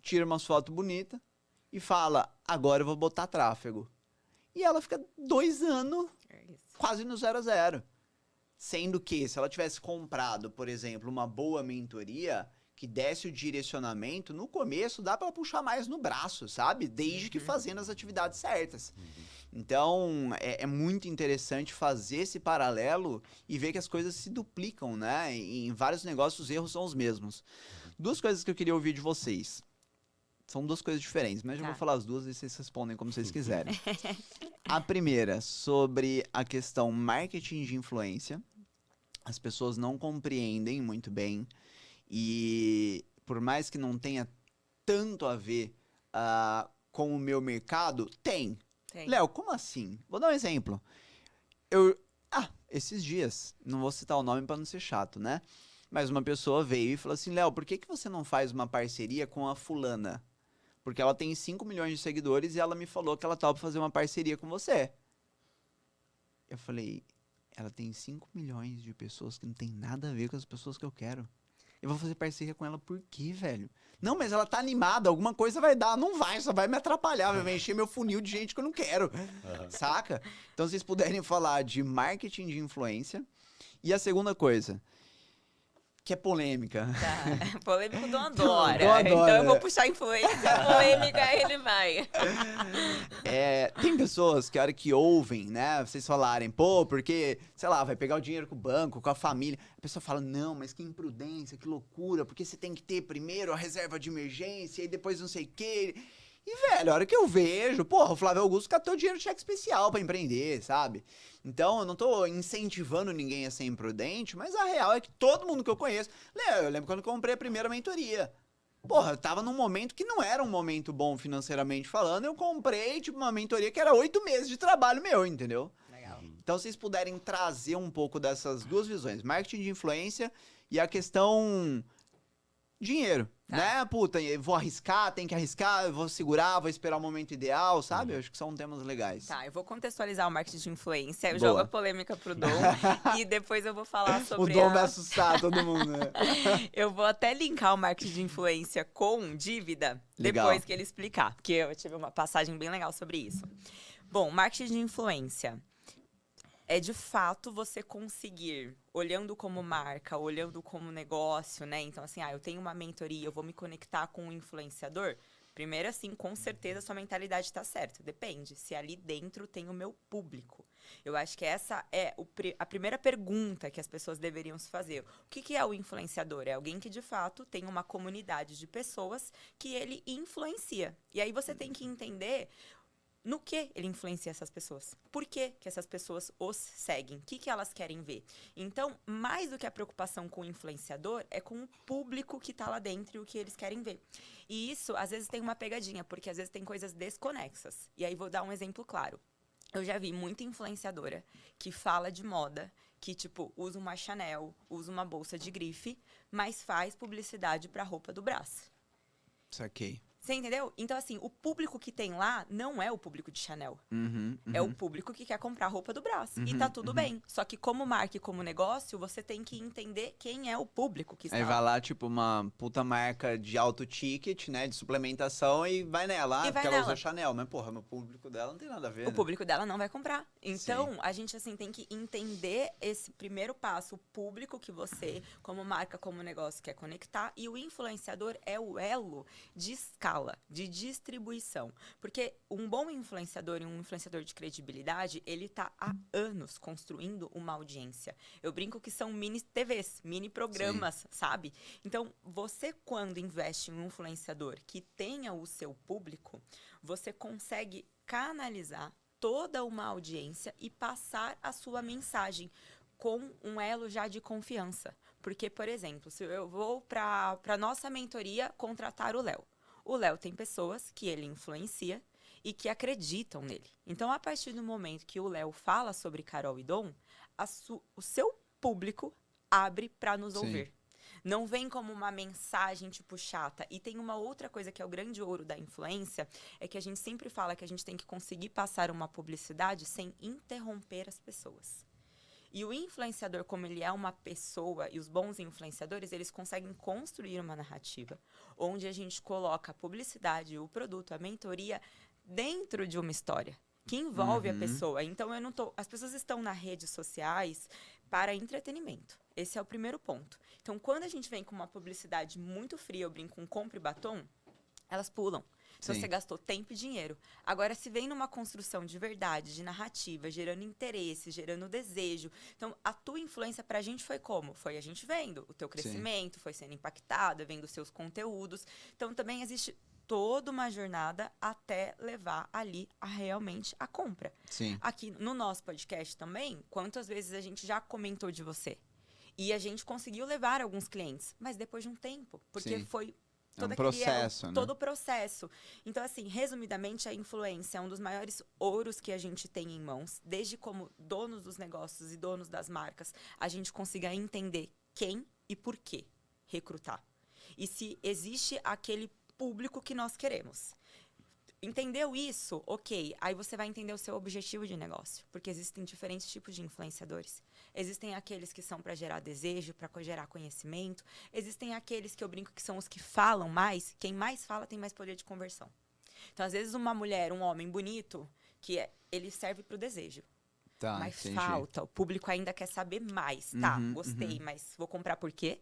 tira umas fotos bonitas e fala, agora eu vou botar tráfego. E ela fica 2 anos quase no 0 a 0. Sendo que, se ela tivesse comprado, por exemplo, uma boa mentoria que desse o direcionamento, no começo dá pra puxar mais no braço, sabe? Desde que fazendo as atividades certas. Então, é muito interessante fazer esse paralelo e ver que as coisas se duplicam, né? Em vários negócios, os erros são os mesmos. Duas coisas que eu queria ouvir de vocês. São duas coisas diferentes, mas eu vou falar as duas e vocês respondem como vocês quiserem. A primeira, sobre a questão marketing de influência. As pessoas não compreendem muito bem e por mais que não tenha tanto a ver com o meu mercado, tem. Léo, como assim? Vou dar um exemplo. Esses dias, não vou citar o nome para não ser chato, né? Mas uma pessoa veio e falou assim, Léo, por que você não faz uma parceria com a fulana? Porque ela tem 5 milhões de seguidores e ela me falou que ela topa fazer uma parceria com você. Eu falei, ela tem 5 milhões de pessoas que não tem nada a ver com as pessoas que eu quero. Eu vou fazer parceria com ela por quê, velho? Não, mas ela tá animada, alguma coisa vai dar. Não vai, só vai me atrapalhar, vai encher meu funil de gente que eu não quero. Saca? Então, se vocês puderem falar de marketing de influência. E a segunda coisa, que é polêmica. Tá. Polêmico do Andora. Eu adoro. Então eu vou puxar influência polêmica e ele vai. Tem pessoas que a hora que ouvem, né, vocês falarem, pô, porque, sei lá, vai pegar o dinheiro com o banco, com a família. A pessoa fala, não, mas que imprudência, que loucura, porque você tem que ter primeiro a reserva de emergência e depois não sei o quê. E, velho, a hora que eu vejo, porra, o Flávio Augusto catou dinheiro de cheque especial pra empreender, sabe? Então, eu não tô incentivando ninguém a ser imprudente, mas a real é que todo mundo que eu conheço... Eu lembro quando eu comprei a primeira mentoria. Porra, eu tava num momento que não era um momento bom financeiramente falando, eu comprei, tipo, uma mentoria que era 8 meses de trabalho meu, entendeu? Legal. Então, se vocês puderem trazer um pouco dessas duas visões, marketing de influência e a questão... dinheiro. Tá. Né, puta, eu vou arriscar, tem que arriscar, eu vou segurar, vou esperar o momento ideal, sabe? Eu acho que são temas legais. Tá, eu vou contextualizar o marketing de influência, eu Boa. jogo a polêmica pro Dom e depois eu vou falar O sobre Dom vai assustar todo mundo, né? Eu vou até linkar o marketing de influência com dívida Legal. depois que ele explicar, porque eu tive uma passagem bem legal sobre isso. Bom, marketing de influência é de fato você conseguir, olhando como marca, olhando como negócio, né? Então, assim, eu tenho uma mentoria, eu vou me conectar com um influenciador. Primeiro, assim, com certeza sua mentalidade está certa. Depende. Se ali dentro tem o meu público. Eu acho que essa é a primeira pergunta que as pessoas deveriam se fazer. O que é o influenciador? É alguém que, de fato, tem uma comunidade de pessoas que ele influencia. E aí você tem que entender no que ele influencia essas pessoas. Por que essas pessoas os seguem? O que elas querem ver? Então, mais do que a preocupação com o influenciador, é com o público que está lá dentro e o que eles querem ver. E isso, às vezes, tem uma pegadinha, porque às vezes tem coisas desconexas. E aí, vou dar um exemplo claro. Eu já vi muita influenciadora que fala de moda, que, tipo, usa uma Chanel, usa uma bolsa de grife, mas faz publicidade para roupa do Brás. Saquei. Você entendeu? Então, assim, o público que tem lá não é o público de Chanel. Uhum, É o público que quer comprar roupa do Brás. E tá tudo bem. Só que como marca e como negócio, você tem que entender quem é o público que está Aí lá. vai lá, tipo, uma puta marca de alto ticket, né? De suplementação e vai nela. E vai Porque ela nela. usa Chanel. Mas, porra, meu público dela não tem nada a ver, O né? público dela não vai comprar. Então, a gente, assim, tem que entender esse primeiro passo, o público que você, como marca, como negócio, quer conectar. E o influenciador é o elo de escala, de distribuição. Porque um bom influenciador e um influenciador de credibilidade, ele tá há anos construindo uma audiência. Eu brinco que são mini TVs, mini programas, sabe? Então, você, quando investe em um influenciador que tenha o seu público, você consegue canalizar toda uma audiência e passar a sua mensagem com um elo já de confiança. Porque, por exemplo, se eu vou para nossa mentoria contratar o Léo. O Léo tem pessoas que ele influencia e que acreditam nele. Então, a partir do momento que o Léo fala sobre Carol e Dom, o seu público abre para nos ouvir. Não vem como uma mensagem, tipo, chata. E tem uma outra coisa que é o grande ouro da influência, é que a gente sempre fala que a gente tem que conseguir passar uma publicidade sem interromper as pessoas. E o influenciador, como ele é uma pessoa, e os bons influenciadores, eles conseguem construir uma narrativa onde a gente coloca a publicidade, o produto, a mentoria dentro de uma história que envolve a pessoa. Então, as pessoas estão nas redes sociais para entretenimento. Esse é o primeiro ponto. Então, quando a gente vem com uma publicidade muito fria, eu brinco com compra e batom, elas pulam. Então, você gastou tempo e dinheiro. Agora, se vem numa construção de verdade, de narrativa, gerando interesse, gerando desejo. Então, a tua influência pra gente foi como? Foi a gente vendo o teu crescimento, foi sendo impactada, vendo os seus conteúdos. Então, também existe toda uma jornada até levar ali realmente a compra. Sim. Aqui no nosso podcast também, quantas vezes a gente já comentou de você? E a gente conseguiu levar alguns clientes, mas depois de um tempo. Porque foi todo processo, né? todo o processo. Então, assim, resumidamente, a influência é um dos maiores ouros que a gente tem em mãos. Desde como donos dos negócios e donos das marcas, a gente consiga entender quem e por que recrutar. E se existe aquele público que nós queremos. Entendeu isso? Ok. Aí você vai entender o seu objetivo de negócio. Porque existem diferentes tipos de influenciadores. Existem aqueles que são para gerar desejo, para gerar conhecimento. Existem aqueles que eu brinco que são os que falam mais. Quem mais fala tem mais poder de conversão. Então, às vezes, uma mulher, um homem bonito, ele serve para o desejo. Tá, mas entendi. falta. O público ainda quer saber mais. Tá, gostei, mas vou comprar por quê?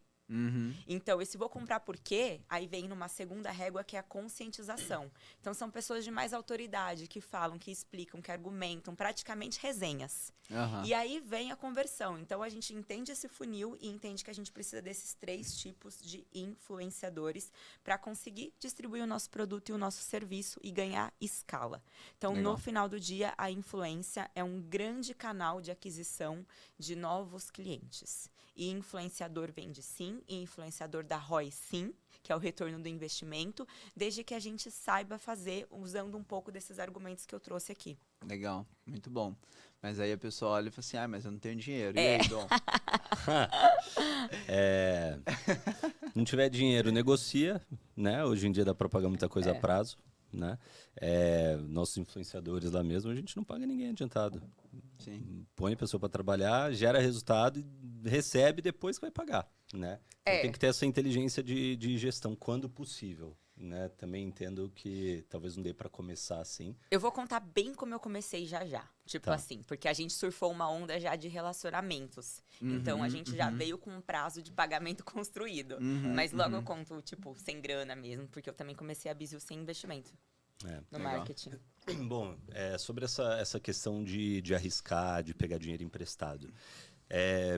Então, esse vou comprar por quê? Aí vem numa segunda régua que é a conscientização. Então, são pessoas de mais autoridade que falam, que explicam, que argumentam, praticamente resenhas. E aí vem a conversão. Então, a gente entende esse funil e entende que a gente precisa desses 3 tipos de influenciadores para conseguir distribuir o nosso produto e o nosso serviço e ganhar escala. Então, Legal. no final do dia, a influência é um grande canal de aquisição de novos clientes. E influenciador vende sim, sim, e influenciador da ROI, sim, que é o retorno do investimento, desde que a gente saiba fazer usando um pouco desses argumentos que eu trouxe aqui. Legal, muito bom. Mas aí a pessoa olha e fala assim, mas eu não tenho dinheiro. E É. aí, Dom? Não tiver dinheiro, negocia, né? Hoje em dia dá pra pagar muita coisa a prazo, né? Nossos influenciadores lá mesmo, a gente não paga ninguém adiantado. Sim. Põe a pessoa pra trabalhar, gera resultado e recebe depois que vai pagar, né? Então tem que ter essa inteligência de gestão quando possível, né? Também entendo que talvez não dê pra começar assim. Eu vou contar bem como eu comecei já. Tipo Tá. assim, porque a gente surfou uma onda já de relacionamentos. Então, a gente já veio com um prazo de pagamento construído. Mas logo eu conto, tipo, sem grana mesmo, porque eu também comecei a Bizil sem investimento no legal. marketing. Bom, sobre essa questão de arriscar, de pegar dinheiro emprestado.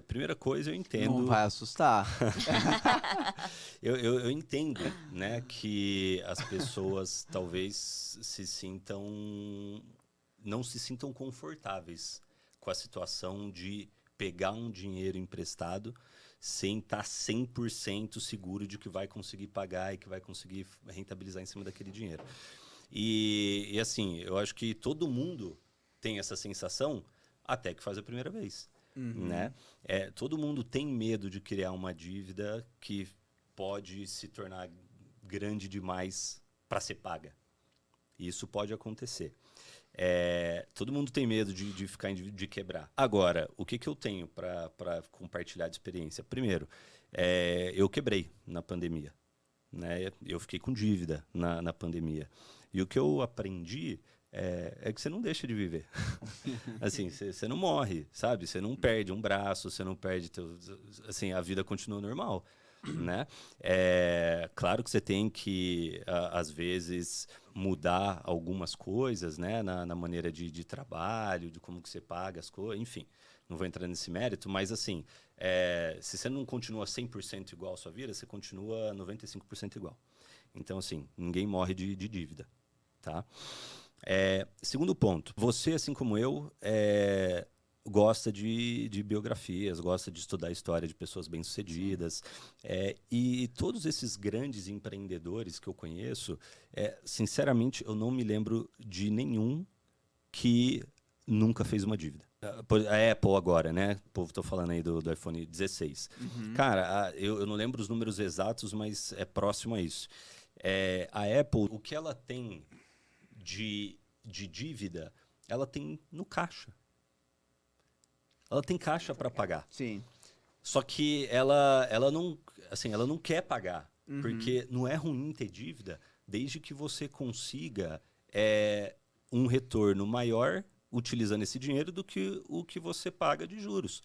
Primeira coisa, eu entendo... Não vai assustar. Eu entendo, né, que as pessoas talvez não se sintam confortáveis com a situação de pegar um dinheiro emprestado sem estar 100% seguro de que vai conseguir pagar e que vai conseguir rentabilizar em cima daquele dinheiro. E assim, eu acho que todo mundo tem essa sensação até que faz a primeira vez, né? Todo mundo tem medo de criar uma dívida que pode se tornar grande demais para ser paga. Isso pode acontecer. Todo mundo tem medo de quebrar. Agora, o que eu tenho para compartilhar de experiência? Primeiro, eu quebrei na pandemia, né? Eu fiquei com dívida na pandemia. E o que eu aprendi é que você não deixa de viver. Assim, você não morre, sabe? Você não perde um braço, você não perde... assim, a vida continua normal, né? Claro que você tem que, às vezes, mudar algumas coisas, né? Na maneira de trabalho, de como que você paga as coisas, enfim. Não vou entrar nesse mérito, mas assim, se você não continua 100% igual à sua vida, você continua 95% igual. Então, assim, ninguém morre de dívida, tá? Segundo ponto, você, assim como eu, gosta de biografias, gosta de estudar a história de pessoas bem-sucedidas. E todos esses grandes empreendedores que eu conheço, sinceramente, eu não me lembro de nenhum que nunca fez uma dívida. A Apple agora, né? O povo tá falando aí do iPhone 16. Cara, eu não lembro os números exatos, mas é próximo a isso. A Apple, o que ela tem de dívida, ela tem no caixa. Ela tem caixa para pagar. Sim. Só que ela não quer pagar. Porque não é ruim ter dívida desde que você consiga um retorno maior utilizando esse dinheiro do que o que você paga de juros.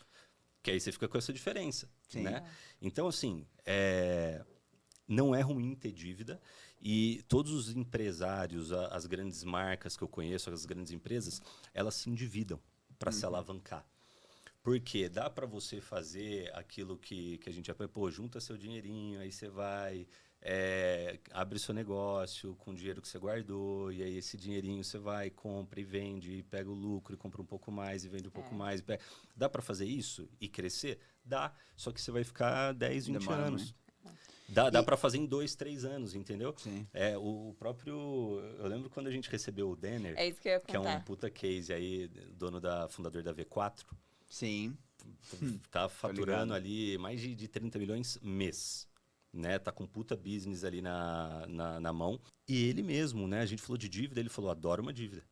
Que aí você fica com essa diferença. Sim. Né? Então, assim, não é ruim ter dívida. E todos os empresários, as grandes marcas que eu conheço, as grandes empresas, elas se endividam para se alavancar. Porque dá para você fazer aquilo que a gente já... Pô, junta seu dinheirinho, aí você vai, abre seu negócio com o dinheiro que você guardou, e aí esse dinheirinho você vai, compra e vende, e pega o lucro e compra um pouco mais e vende um pouco mais. Dá para fazer isso e crescer? Dá, só que você vai ficar 10, 20 Demora anos. muito. Dá para fazer em 2, 3 anos, entendeu? Sim. O próprio... Eu lembro quando a gente recebeu o Denner, É isso que eu ia que é contar. um puta case aí, fundador da V4, Sim. tá faturando ligado. ali mais de 30 milhões mês. Né? Tá com puta business ali na mão. E ele mesmo, né? A gente falou de dívida, ele falou, adoro uma dívida.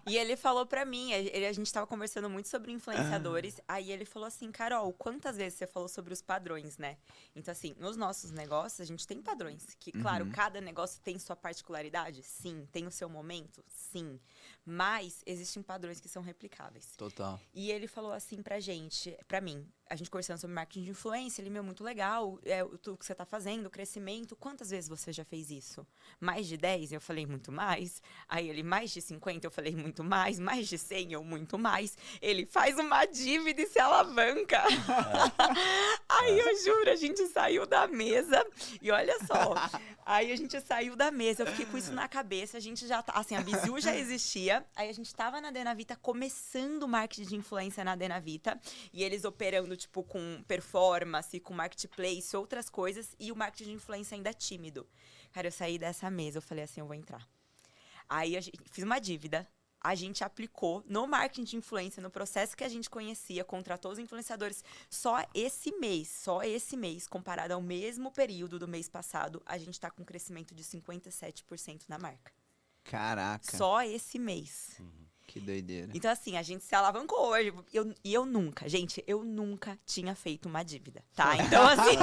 E ele falou pra mim, a gente tava conversando muito sobre influenciadores, aí ele falou assim, Carol, quantas vezes você falou sobre os padrões, né? Então, assim, nos nossos negócios, a gente tem padrões. Que, claro, cada negócio tem sua particularidade, sim. Tem o seu momento, sim. Mas existem padrões que são replicáveis. Total. E ele falou assim pra gente, pra mim, a gente conversando sobre marketing de influência, ele, muito legal, tudo que você tá fazendo, o crescimento, quantas vezes você já fez isso? Mais de 10? Eu falei, muito mais. Aí ele, mais de 50? Eu falei, muito mais de 100? Eu, muito mais. Ele faz uma dívida e se alavanca. Aí eu juro, a gente saiu da mesa e olha só, aí a gente saiu da mesa, eu fiquei com isso na cabeça, a gente já tá, assim, a Bizu já existia, aí a gente tava na Denavita começando o marketing de influência na Denavita, e eles operando, tipo, com performance, com marketplace, outras coisas, e o marketing de influência ainda tímido. Cara, eu saí dessa mesa, eu falei assim, eu vou entrar. Aí a gente, fiz uma dívida, a gente aplicou no marketing de influência, no processo que a gente conhecia, contratou os influenciadores. Só esse mês, comparado ao mesmo período do mês passado, a gente tá com um crescimento de 57% na marca. Caraca. Só esse mês. Que doideira. Então, assim, a gente se alavancou hoje. Eu nunca tinha feito uma dívida, tá? Então, assim...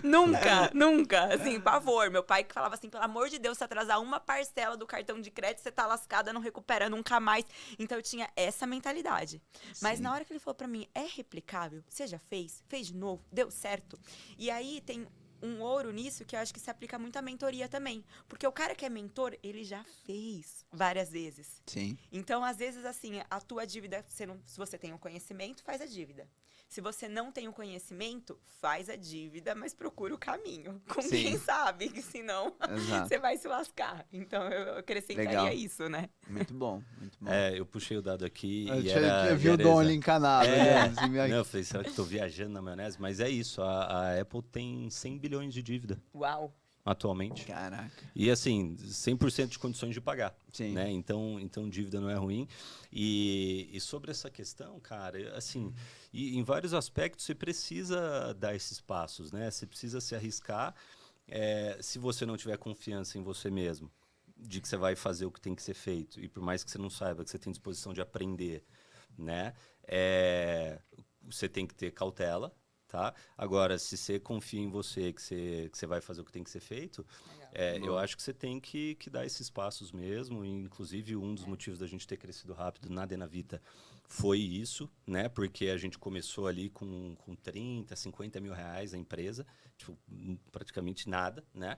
Nunca, assim, pavor. Meu pai que falava assim, pelo amor de Deus, se atrasar uma parcela do cartão de crédito, você tá lascada, não recupera nunca mais. Então eu tinha essa mentalidade. Mas na hora que ele falou pra mim, é replicável? Você já fez? Fez de novo? Deu certo? E aí tem um ouro nisso que eu acho que se aplica muito à mentoria também. Porque o cara que é mentor, ele já fez várias vezes. Sim. Então, às vezes, assim, a tua dívida, se você tem o conhecimento, faz a dívida. Se você não tem o conhecimento, faz a dívida, mas procura o caminho. Com Sim. quem sabe, que senão Exato. você vai se lascar. Então, eu acrescentaria Legal. isso, né? Muito bom, muito bom. É, eu puxei o dado aqui e Eu vi o Dom ali encanado. É. Né? Não, eu falei, será que eu tô viajando na maionese? Mas é isso, a Apple tem 100 bilhões de dívida Uau! atualmente. Caraca. E assim, 100% de condições de pagar. Sim. Né? Então dívida não é ruim. E sobre essa questão, cara, assim, em vários aspectos você precisa dar esses passos, né? Você precisa se arriscar. Se você não tiver confiança em você mesmo, de que você vai fazer o que tem que ser feito, e por mais que você não saiba, que você tem disposição de aprender, né? Você tem que ter cautela. Tá? Agora, se você confia em você, que você vai fazer o que tem que ser feito, eu acho que você tem que dar esses passos mesmo. E, inclusive, um dos motivos da gente ter crescido rápido na Denavita foi isso, né? Porque a gente começou ali com 30, 50 mil reais a empresa, tipo, praticamente nada, né?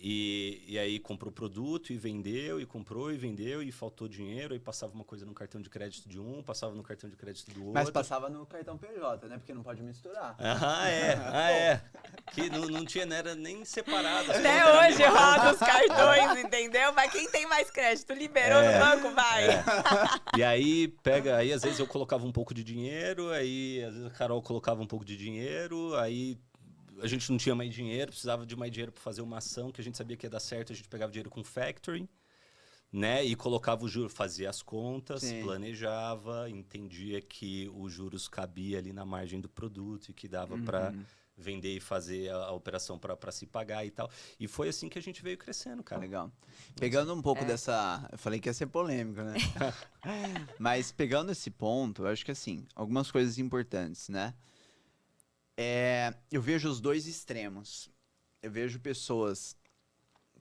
E aí comprou produto e vendeu, e comprou e vendeu, e faltou dinheiro, aí passava uma coisa no cartão de crédito de um, passava no cartão de crédito do outro. Mas passava no cartão PJ, né? Porque não pode misturar. Que não tinha, não era nem separado. Até hoje roda os cartões, entendeu? Mas quem tem mais crédito, liberou no banco, vai. E aí aí às vezes eu colocava um pouco de dinheiro, aí às vezes a Carol colocava um pouco de dinheiro, aí a gente não tinha mais dinheiro, precisava de mais dinheiro para fazer uma ação que a gente sabia que ia dar certo, a gente pegava dinheiro com factoring, né? E colocava o juros, fazia as contas, Sim. planejava, entendia que os juros cabia ali na margem do produto e que dava para vender e fazer a operação para se pagar e tal. E foi assim que a gente veio crescendo, cara. Legal. Pegando um pouco dessa... Eu falei que ia ser polêmico, né? Mas pegando esse ponto, eu acho que assim, algumas coisas importantes, né? Eu vejo os dois extremos. Eu vejo pessoas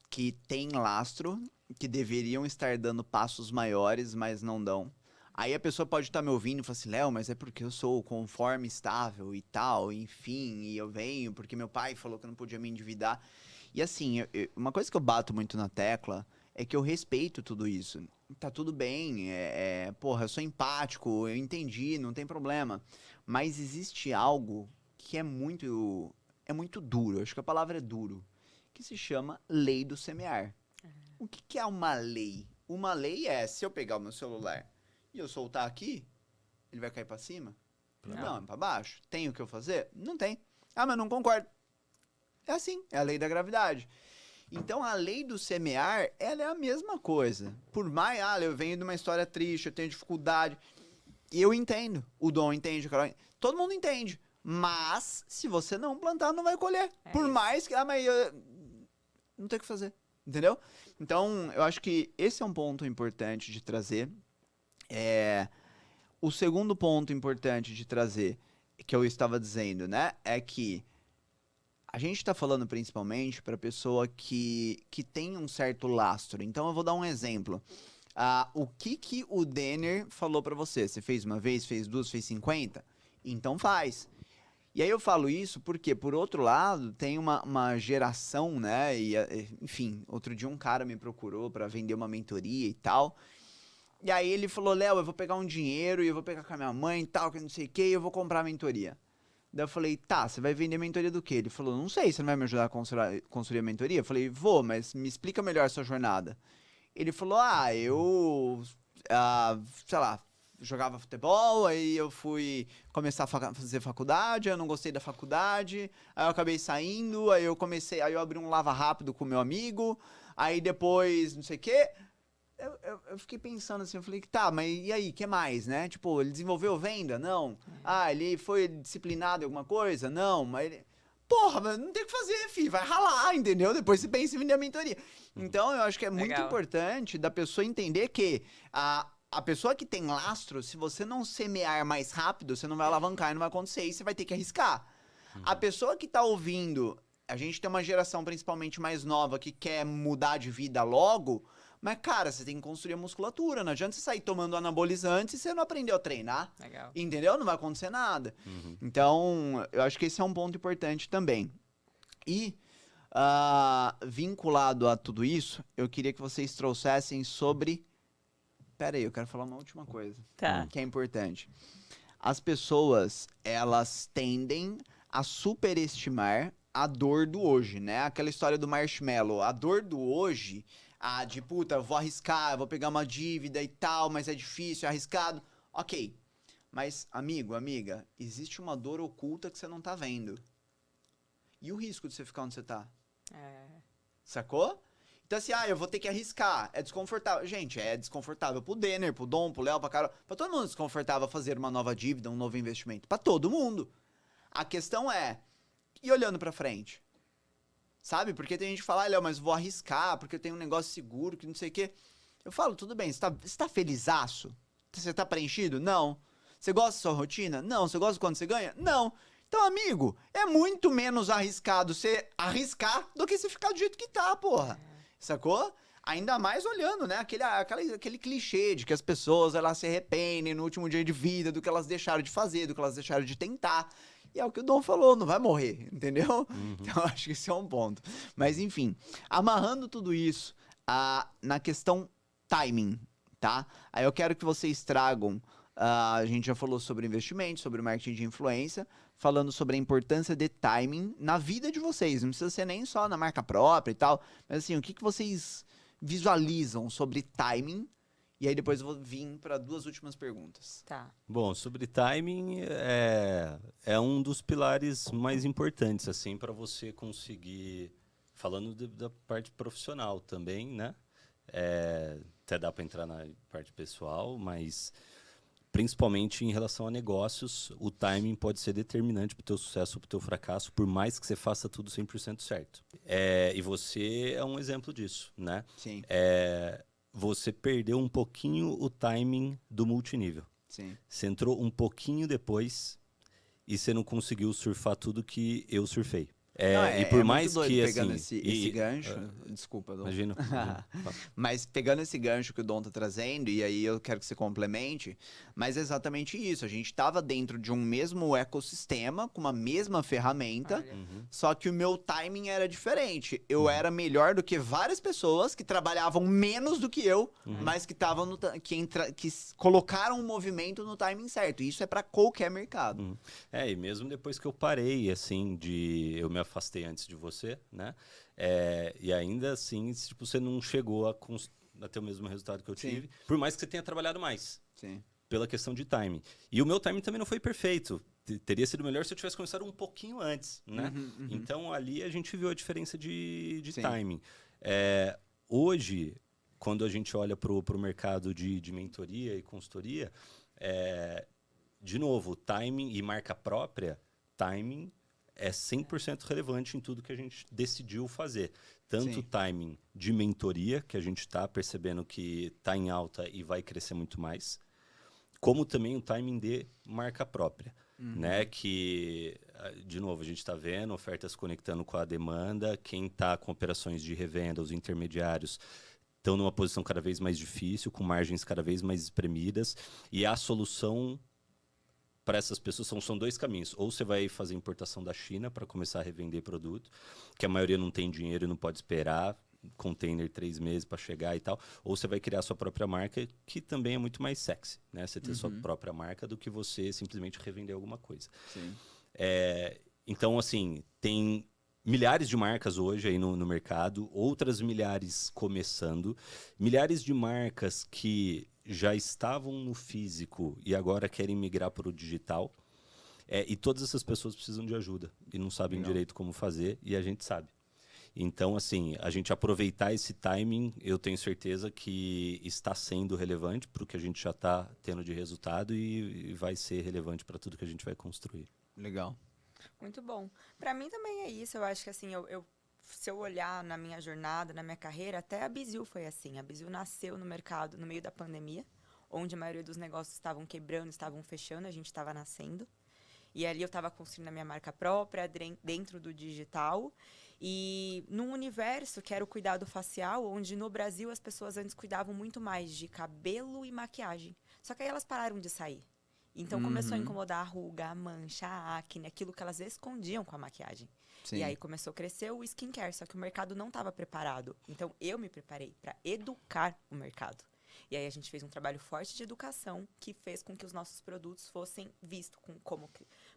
que têm lastro, que deveriam estar dando passos maiores, mas não dão. Aí a pessoa pode estar me ouvindo e falar assim, Léo, mas é porque eu sou conforme estável e tal, enfim, e eu venho porque meu pai falou que eu não podia me endividar. E assim, uma coisa que eu bato muito na tecla é que eu respeito tudo isso. Tá tudo bem, porra, eu sou empático, eu entendi, não tem problema. Mas existe algo que é muito duro, acho que a palavra é duro, que se chama lei do semear. O que é uma lei? Uma lei se eu pegar o meu celular e eu soltar aqui, ele vai cair pra cima? Não, é pra baixo. Tem o que eu fazer? Não tem. Ah, mas não concordo. É assim, é a lei da gravidade. Então, a lei do semear, ela é a mesma coisa. Por mais, eu venho de uma história triste, eu tenho dificuldade. E eu entendo. O Dom entende, a Carol, todo mundo entende. Mas, se você não plantar, não vai colher. Por isso. mais que... mas não tem o que fazer. Entendeu? Então, eu acho que esse é um ponto importante de trazer. O segundo ponto importante de trazer, que eu estava dizendo, né? É que a gente está falando principalmente para pessoa que tem um certo lastro. Então, eu vou dar um exemplo. O que o Denner falou para você? Você fez uma vez, fez duas, fez 50? Então faz. E aí eu falo isso porque, por outro lado, tem uma geração, né? Enfim, outro dia um cara me procurou para vender uma mentoria e tal. E aí ele falou, Léo, eu vou pegar um dinheiro e eu vou pegar com a minha mãe e tal, que não sei o que, e eu vou comprar a mentoria. Daí eu falei, tá, você vai vender mentoria do quê? Ele falou, não sei, você não vai me ajudar a construir a mentoria? Eu falei, vou, mas me explica melhor a sua jornada. Ele falou, sei lá, jogava futebol, aí eu fui começar a fazer faculdade, eu não gostei da faculdade, aí eu acabei saindo, aí eu abri um lava rápido com meu amigo, aí depois, não sei o quê. Eu fiquei pensando assim, eu falei, tá, mas e aí, o que mais, né? Tipo, ele desenvolveu venda? Não. Ele foi disciplinado em alguma coisa? Não, mas ele... Porra, mas não tem o que fazer, filho, vai ralar, entendeu? Depois você pensa em vender a mentoria. Então, eu acho que é muito importante da pessoa entender que a pessoa que tem lastro, se você não semear mais rápido, você não vai alavancar e não vai acontecer, e você vai ter que arriscar. A pessoa que tá ouvindo, a gente tem uma geração principalmente mais nova que quer mudar de vida logo, mas, cara, você tem que construir a musculatura. Não adianta você sair tomando anabolizante se você não aprendeu a treinar. Legal. Entendeu? Não vai acontecer nada. Então, eu acho que esse é um ponto importante também. E, vinculado a tudo isso, eu queria que vocês trouxessem sobre... Pera aí, eu quero falar uma última coisa. Tá. Que é importante. As pessoas, elas tendem a superestimar a dor do hoje, né? Aquela história do marshmallow. A dor do hoje... de puta, eu vou arriscar, eu vou pegar uma dívida e tal, mas é difícil, é arriscado. Ok. Mas, amigo, amiga, existe uma dor oculta que você não tá vendo. E o risco de você ficar onde você tá? Sacou? Então assim, eu vou ter que arriscar. É desconfortável. Gente, é desconfortável pro Denner, pro Dom, pro Léo, pra Carol. Pra todo mundo é desconfortável fazer uma nova dívida, um novo investimento. Pra todo mundo. A questão é, e olhando pra frente? Sabe? Porque tem gente que fala, Léo, mas vou arriscar, porque eu tenho um negócio seguro, que não sei o quê. Eu falo, tudo bem, você tá felizaço? Você tá preenchido? Não. Você gosta da sua rotina? Não. Você gosta de quando você ganha? Não. Então, amigo, é muito menos arriscado você arriscar do que você ficar do jeito que tá, porra. Sacou? Ainda mais olhando, né? Aquele clichê de que as pessoas, elas se arrependem no último dia de vida do que elas deixaram de fazer, do que elas deixaram de tentar. E é o que o Dom falou, não vai morrer, entendeu? Então, acho que esse é um ponto. Mas, enfim, amarrando tudo isso na questão timing, tá? Aí eu quero que vocês tragam, a gente já falou sobre investimento, sobre marketing de influência, falando sobre a importância de timing na vida de vocês. Não precisa ser nem só na marca própria e tal, mas assim, o que vocês visualizam sobre timing? E aí depois eu vou vir para 2 últimas perguntas. Tá. Bom, sobre timing, é um dos pilares mais importantes, assim, para você conseguir, falando da parte profissional também, né? Até dá para entrar na parte pessoal, mas principalmente em relação a negócios, o timing pode ser determinante para o teu sucesso ou para o teu fracasso, por mais que você faça tudo 100% certo. E você é um exemplo disso, né? Sim. Você perdeu um pouquinho o timing do multinível. Sim. Você entrou um pouquinho depois e você não conseguiu surfar tudo que eu surfei. E por mais muito doido que pegando assim, esse gancho, desculpa, Dom. Imagina. Mas pegando esse gancho que o Dom tá trazendo, e aí eu quero que você complemente, mas é exatamente isso. A gente tava dentro de um mesmo ecossistema, com uma mesma ferramenta, só que o meu timing era diferente. Eu era melhor do que várias pessoas que trabalhavam menos do que eu, mas que estavam que colocaram o movimento no timing certo. Isso é para qualquer mercado. E mesmo depois que eu parei, assim, eu me afastei antes de você, né? E ainda assim, tipo, você não chegou a ter o mesmo resultado que eu tive, por mais que você tenha trabalhado mais. Sim. Pela questão de timing. E o meu timing também não foi perfeito. Teria sido melhor se eu tivesse começado um pouquinho antes, né? Então, ali a gente viu a diferença de timing. Hoje, quando a gente olha para o mercado de mentoria e consultoria, de novo, timing e marca própria, timing é 100% relevante em tudo que a gente decidiu fazer. Tanto o timing de mentoria, que a gente está percebendo que está em alta e vai crescer muito mais, como também o timing de marca própria. Né? Que, de novo, a gente está vendo ofertas conectando com a demanda, quem está com operações de revenda, os intermediários, estão numa posição cada vez mais difícil, com margens cada vez mais espremidas, e a solução para essas pessoas são dois caminhos. Ou você vai fazer importação da China para começar a revender produto, que a maioria não tem dinheiro e não pode esperar container 3 meses para chegar e tal. Ou você vai criar sua própria marca, que também é muito mais sexy, né? Você ter sua própria marca do que você simplesmente revender alguma coisa. Sim. Então, assim, tem milhares de marcas hoje aí no mercado, outras milhares começando, milhares de marcas que já estavam no físico e agora querem migrar para o digital. E todas essas pessoas precisam de ajuda e não sabem direito como fazer, e a gente sabe. Então, assim, a gente aproveitar esse timing, eu tenho certeza que está sendo relevante para o que a gente já está tendo de resultado e vai ser relevante para tudo que a gente vai construir. Legal. Muito bom. Para mim também é isso. Eu acho que assim, se eu olhar na minha jornada, na minha carreira, até a Bizil foi assim. A Bizil nasceu no mercado no meio da pandemia, onde a maioria dos negócios estavam quebrando, estavam fechando, a gente estava nascendo. E ali eu estava construindo a minha marca própria dentro do digital. E num universo que era o cuidado facial, onde no Brasil as pessoas antes cuidavam muito mais de cabelo e maquiagem. Só que aí elas pararam de sair. Então começou a incomodar a ruga, a mancha, a acne, aquilo que elas escondiam com a maquiagem. Sim. E aí começou a crescer o skincare, só que o mercado não estava preparado. Então eu me preparei para educar o mercado. E aí a gente fez um trabalho forte de educação que fez com que os nossos produtos fossem vistos como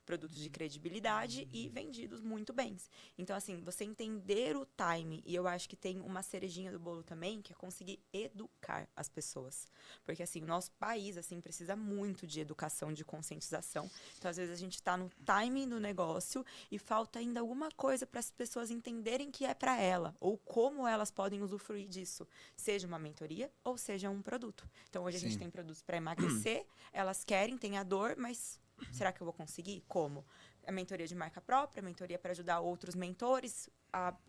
produtos de credibilidade e vendidos muito bem. Então, assim, você entender o time, e eu acho que tem uma cerejinha do bolo também, que é conseguir educar as pessoas. Porque, assim, o nosso país, assim, precisa muito de educação, de conscientização. Então, às vezes, a gente está no timing do negócio e falta ainda alguma coisa para as pessoas entenderem que é para ela, ou como elas podem usufruir disso. Seja uma mentoria ou seja um produto. Então, hoje a gente tem produtos para emagrecer, elas querem, tem a dor, mas será que eu vou conseguir? Como? A mentoria de marca própria, a mentoria para ajudar outros mentores,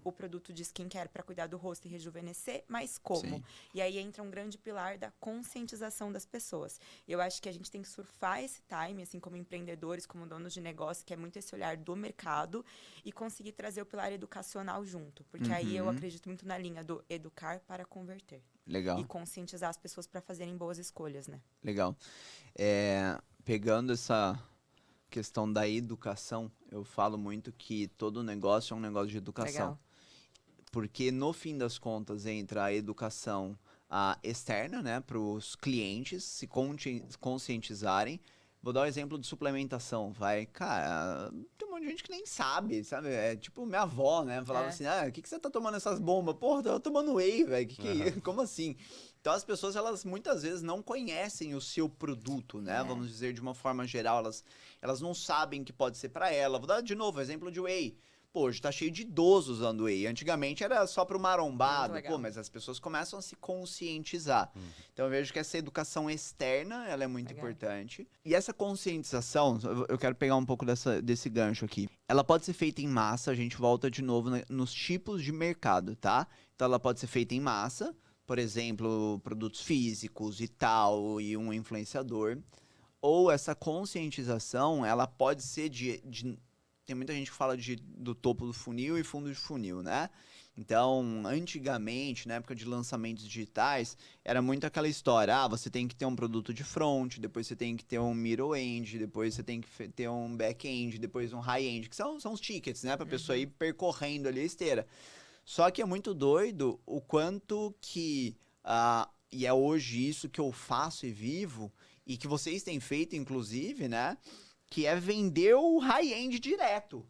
o produto de skincare para cuidar do rosto e rejuvenescer, mas como? Sim. E aí entra um grande pilar da conscientização das pessoas. Eu acho que a gente tem que surfar esse time, assim como empreendedores, como donos de negócio, que é muito esse olhar do mercado, e conseguir trazer o pilar educacional junto. Porque aí eu acredito muito na linha do educar para converter. Legal. E conscientizar as pessoas para fazerem boas escolhas, né? Legal. Pegando essa questão da educação, eu falo muito que todo negócio é um negócio de educação. Legal. Porque no fim das contas entra a educação externa, né, para os clientes se conscientizarem. Vou dar o exemplo de suplementação, cara, tem um monte de gente que nem sabe, sabe? É tipo minha avó, né? Falava assim, o que você tá tomando essas bombas? Porra, eu tô tomando whey, velho, como assim? Então as pessoas, elas muitas vezes não conhecem o seu produto, né? Vamos dizer de uma forma geral, elas não sabem que pode ser para ela. Vou dar de novo o exemplo de whey. Pô, hoje tá cheio de idosos usando whey. Antigamente era só pro marombado, mas as pessoas começam a se conscientizar. Então eu vejo que essa educação externa, ela é muito importante. E essa conscientização, eu quero pegar um pouco desse gancho aqui. Ela pode ser feita em massa, a gente volta de novo nos tipos de mercado, tá? Então ela pode ser feita em massa, por exemplo, produtos físicos e tal, e um influenciador. Ou essa conscientização, ela pode ser tem muita gente que fala do topo do funil e fundo de funil, né? Então, antigamente, na época de lançamentos digitais, era muito aquela história, você tem que ter um produto de front, depois você tem que ter um middle-end, depois você tem que ter um back-end, depois um high-end, que são os tickets, né? Pra pessoa ir percorrendo ali a esteira. Só que é muito doido o quanto que, e é hoje isso que eu faço e vivo, e que vocês têm feito, inclusive, né? Que é vender o high-end direto.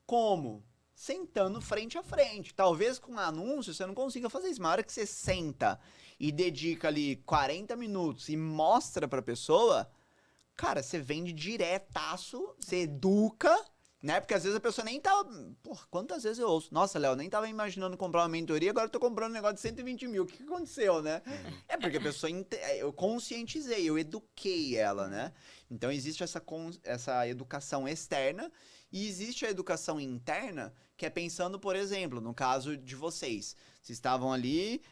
Como? Sentando frente a frente. Talvez com anúncio você não consiga fazer isso. Mas na hora que você senta e dedica ali 40 minutos e mostra pra pessoa, cara, você vende diretaço, você educa, né? Porque às vezes a pessoa nem tá... Porra, quantas vezes eu ouço? Nossa, Léo, nem tava imaginando comprar uma mentoria, agora eu tô comprando um negócio de 120 mil. O que aconteceu, né? É porque a pessoa... Eu conscientizei, eu eduquei ela, né? Então existe essa educação externa e existe a educação interna, que é pensando, por exemplo, no caso de vocês. Vocês estavam ali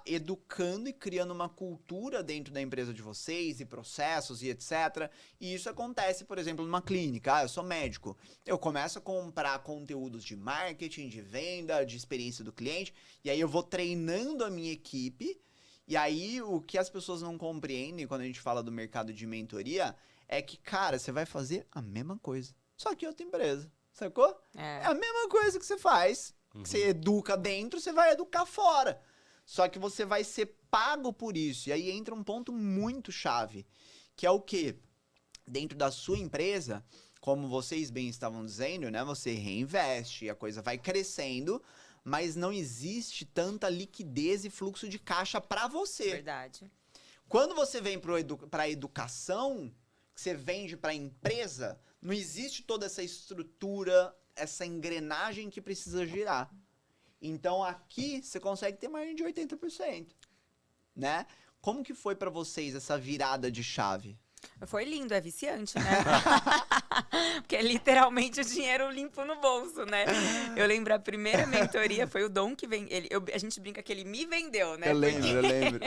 educando e criando uma cultura dentro da empresa de vocês, e processos e etc. E isso acontece, por exemplo, numa clínica. Eu sou médico. Eu começo a comprar conteúdos de marketing, de venda, de experiência do cliente, e aí eu vou treinando a minha equipe, E aí, o que as pessoas não compreendem quando a gente fala do mercado de mentoria é que, cara, você vai fazer a mesma coisa, só que outra empresa, sacou? É a mesma coisa que você faz, que você educa dentro, você vai educar fora. Só que você vai ser pago por isso. E aí entra um ponto muito chave, que é o quê? Dentro da sua empresa, como vocês bem estavam dizendo, né? Você reinveste, a coisa vai crescendo, mas não existe tanta liquidez e fluxo de caixa para você. Verdade. Quando você vem para a educação, que você vende para a empresa, não existe toda essa estrutura, essa engrenagem que precisa girar. Então aqui você consegue ter margem de 80%, né? Como que foi para vocês essa virada de chave? Foi lindo, é viciante, né? Porque é literalmente o dinheiro limpo no bolso, né? Eu lembro, a primeira mentoria foi o Dom que vendeu. A gente brinca que ele me vendeu, né? Eu lembro.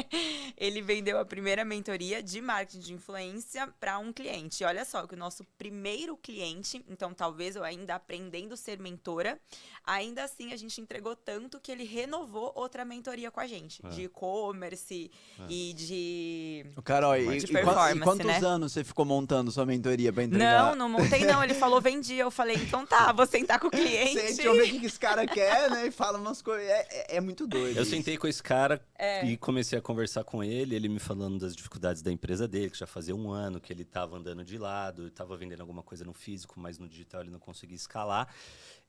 Ele vendeu a primeira mentoria de marketing de influência para um cliente. Olha só, que o nosso primeiro cliente, então talvez eu ainda aprendendo a ser mentora, ainda assim a gente entregou tanto que ele renovou outra mentoria com a gente. De e-commerce e de... Carol, de performance, e quantos né? anos você ficou montando sua mentoria pra entregar? Não montei não. Ele falou, vendi. Eu falei, então tá, vou sentar com o cliente. Deixa eu ver o que esse cara quer, né? E fala umas coisas. É muito doido. Eu isso. sentei com esse cara e comecei a conversar com ele me falando das dificuldades da empresa dele, que já fazia 1 ano que ele estava andando de lado, estava vendendo alguma coisa no físico, mas no digital ele não conseguia escalar.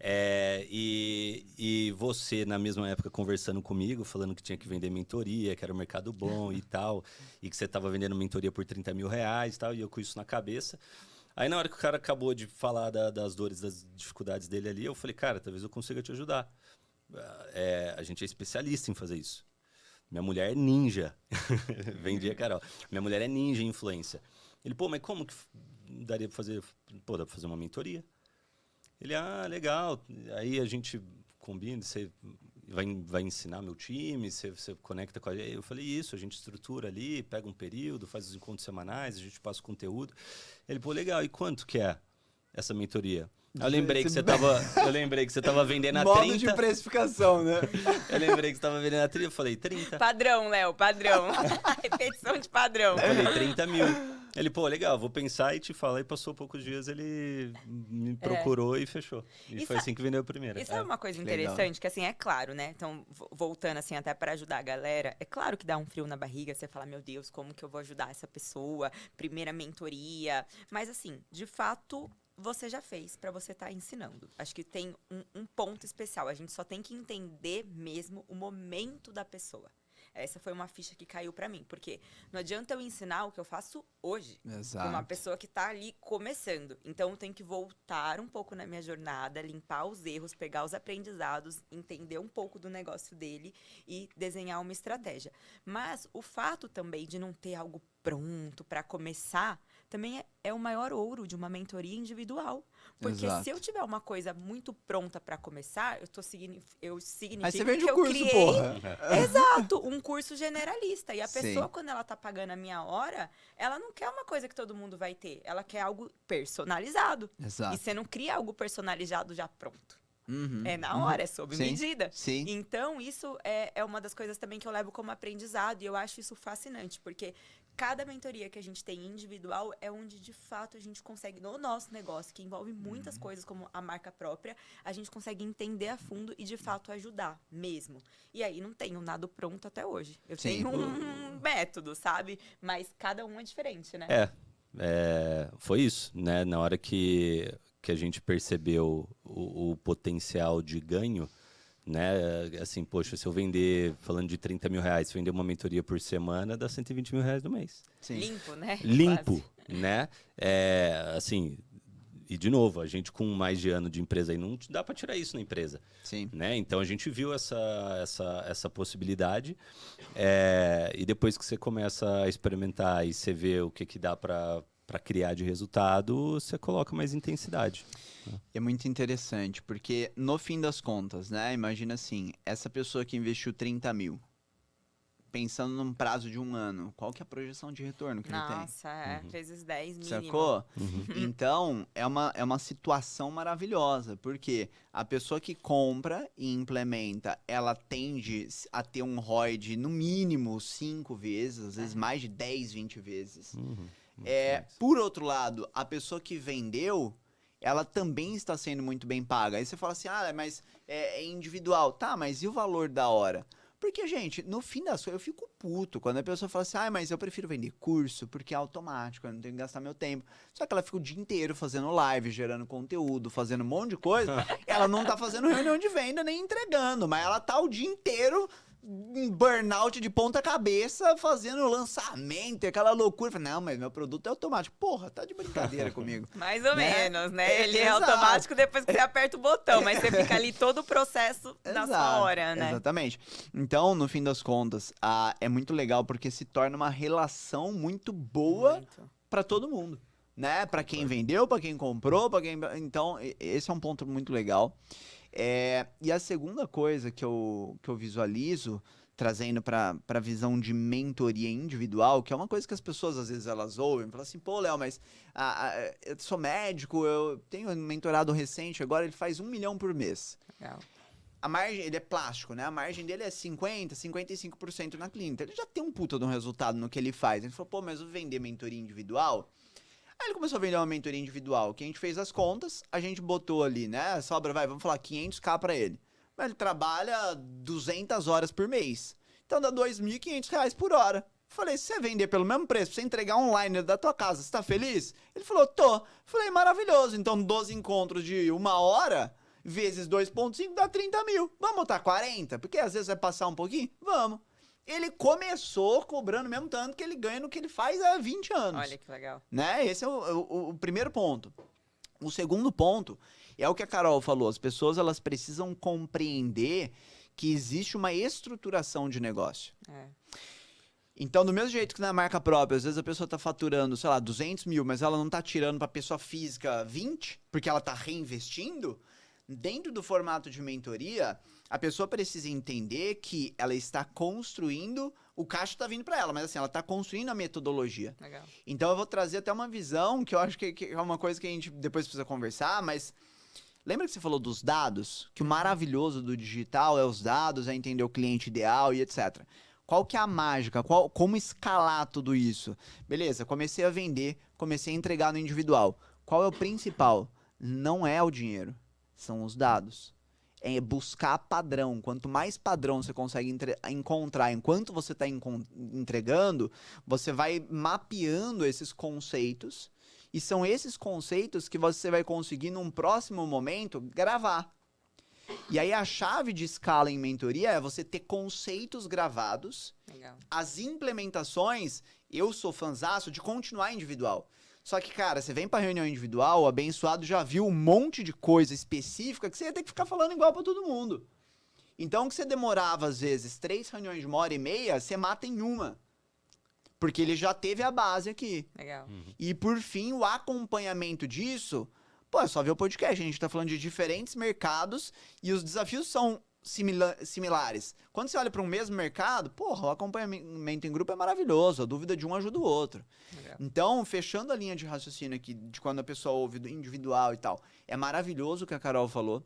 E você, na mesma época, conversando comigo, falando que tinha que vender mentoria, que era um mercado bom e tal, e que você estava vendendo mentoria por 30 mil reais e tal, e eu com isso na cabeça. Aí, na hora que o cara acabou de falar das dores, das dificuldades dele ali, eu falei, cara, talvez eu consiga te ajudar. A gente é especialista em fazer isso. Minha mulher é ninja. Vendia, Carol. Minha mulher é ninja em influência. Ele, pô, mas como que daria pra fazer? Pô, dá pra fazer uma mentoria. Ele, legal. Aí a gente combina, você vai ensinar meu time, você conecta com a gente. Eu falei, isso, a gente estrutura ali, pega um período, faz os encontros semanais, a gente passa o conteúdo. Ele, pô, legal, e quanto que é essa mentoria? Eu lembrei que você tava vendendo a 30. Modo de precificação, né? Eu lembrei que você tava vendendo a 30, eu falei, 30. Padrão, Léo, padrão. Repetição de padrão. Eu falei, 30 mil. Ele, pô, legal, vou pensar e te falar. E passou poucos dias, ele me procurou e fechou. E foi assim que vendeu a primeira. Isso é uma coisa interessante, Legal. que assim, é claro, né? Então, voltando assim, até para ajudar a galera, é claro que dá um frio na barriga, você fala, meu Deus, como que eu vou ajudar essa pessoa? Primeira mentoria. Mas assim, de fato, você já fez para você estar ensinando. Acho que tem um ponto especial. A gente só tem que entender mesmo o momento da pessoa. Essa foi uma ficha que caiu pra mim, porque não adianta eu ensinar o que eu faço hoje pra uma pessoa que tá ali começando. Então, eu tenho que voltar um pouco na minha jornada, limpar os erros, pegar os aprendizados, entender um pouco do negócio dele e desenhar uma estratégia. Mas o fato também de não ter algo pronto pra começar também é o maior ouro de uma mentoria individual. Porque se eu tiver uma coisa muito pronta pra começar, eu significa Aí você vende que o curso, eu criei... porra. Exato, um curso generalista. E a Sim. pessoa, quando ela tá pagando a minha hora, ela não quer uma coisa que todo mundo vai ter. Ela quer algo personalizado. Exato. E você não cria algo personalizado já pronto. Uhum, É na hora, é sob Sim, medida. Sim. Então, isso é uma das coisas também que eu levo como aprendizado. E eu acho isso fascinante, porque cada mentoria que a gente tem individual é onde, de fato, a gente consegue, no nosso negócio, que envolve muitas coisas, como a marca própria, a gente consegue entender a fundo e, de fato, ajudar mesmo. E aí, não tenho nada pronto até hoje. Eu Sim. tenho um método, sabe? Mas cada um é diferente, né? Foi isso, né? Na hora que a gente percebeu o potencial de ganho, né? Assim, poxa, se eu vender, falando de 30 mil reais, se eu vender uma mentoria por semana, dá 120 mil reais no mês. Sim. Limpo, né? Limpo, Quase. né? Assim, e de novo, a gente com mais de ano de empresa aí, não dá para tirar isso na empresa. Sim. Né? Então a gente viu essa possibilidade e depois que você começa a experimentar e você vê o que dá para criar de resultado, você coloca mais intensidade. É muito interessante, porque no fim das contas, né? Imagina assim, essa pessoa que investiu 30 mil, pensando num prazo de 1 ano, qual que é a projeção de retorno que ele tem? Nossa, vezes 10 mínimo. Sacou? Então, é uma situação maravilhosa, porque a pessoa que compra e implementa, ela tende a ter um ROI de, no mínimo, 5 vezes, às vezes mais de 10, 20 vezes. Por outro lado, a pessoa que vendeu, ela também está sendo muito bem paga. Aí você fala assim, mas é individual. Tá, mas e o valor da hora? Porque, gente, no fim das coisas, eu fico puto quando a pessoa fala assim, mas eu prefiro vender curso porque é automático, eu não tenho que gastar meu tempo. Só que ela fica o dia inteiro fazendo live, gerando conteúdo, fazendo um monte de coisa. Ela não tá fazendo reunião de venda nem entregando, mas ela tá o dia inteiro em burnout de ponta cabeça, fazendo lançamento, aquela loucura. Fala, não, mas meu produto é automático. Porra, tá de brincadeira comigo. Mais ou menos, né? Ele é exato. automático depois que você aperta o botão, mas você fica ali todo o processo na sua hora, né? Exatamente. Então, no fim das contas, é muito legal porque se torna uma relação muito boa pra todo mundo, né? Pra quem vendeu, pra quem comprou, pra quem... Então, esse é um ponto muito legal. E a segunda coisa que eu visualizo, trazendo para a visão de mentoria individual, que é uma coisa que as pessoas às vezes elas ouvem, falam assim, pô, Léo, mas eu sou médico, eu tenho um mentorado recente, agora ele faz 1 milhão por mês. Legal. A margem, ele é plástico, né? A margem dele é 50%, 55% na clínica. Ele já tem um puta de um resultado no que ele faz. Ele falou, pô, mas eu vou vender mentoria individual? Aí ele começou a vender uma mentoria individual, que a gente fez as contas, a gente botou ali, né? Sobra, vamos falar, 500k pra ele. Mas ele trabalha 200 horas por mês. Então dá R$2.500 por hora. Falei, se você vender pelo mesmo preço, pra você entregar online da tua casa, você tá feliz? Ele falou, tô. Falei, maravilhoso. Então 12 encontros de 1 hora, vezes 2,5 dá 30 mil. Vamos botar 40? Porque às vezes vai passar um pouquinho? Vamos. Ele começou cobrando o mesmo tanto que ele ganha no que ele faz há 20 anos. Olha que legal. Né? Esse é o primeiro ponto. O segundo ponto é o que a Carol falou. As pessoas elas precisam compreender que existe uma estruturação de negócio. Então, do mesmo jeito que na marca própria, às vezes a pessoa tá faturando, sei lá, 200 mil, mas ela não tá tirando pra pessoa física 20, porque ela tá reinvestindo, dentro do formato de mentoria, a pessoa precisa entender que ela está construindo, o caixa está vindo para ela, mas assim, ela está construindo a metodologia. Legal. Então eu vou trazer até uma visão, que eu acho que é uma coisa que a gente depois precisa conversar, mas lembra que você falou dos dados? Que o maravilhoso do digital é os dados, é entender o cliente ideal e etc. Qual que é a mágica? Como escalar tudo isso? Beleza, comecei a vender, comecei a entregar no individual. Qual é o principal? Não é o dinheiro. São os dados. É buscar padrão. Quanto mais padrão você consegue encontrar enquanto você está entregando, você vai mapeando esses conceitos. E são esses conceitos que você vai conseguir, num próximo momento, gravar. E aí a chave de escala em mentoria é você ter conceitos gravados. Legal. As implementações, eu sou fanzaço de continuar individual. Só que, cara, você vem pra reunião individual, o abençoado já viu um monte de coisa específica que você ia ter que ficar falando igual pra todo mundo. Então, que você demorava, às vezes, 3 reuniões de 1h30, você mata em uma. Porque ele já teve a base aqui. Legal. E, por fim, o acompanhamento disso, pô, é só ver o podcast. A gente tá falando de diferentes mercados e os desafios são similares. Quando você olha para um mesmo mercado, porra, o acompanhamento em grupo é maravilhoso, a dúvida de um ajuda o outro. Legal. Então, fechando a linha de raciocínio aqui, de quando a pessoa ouve do individual e tal, é maravilhoso o que a Carol falou,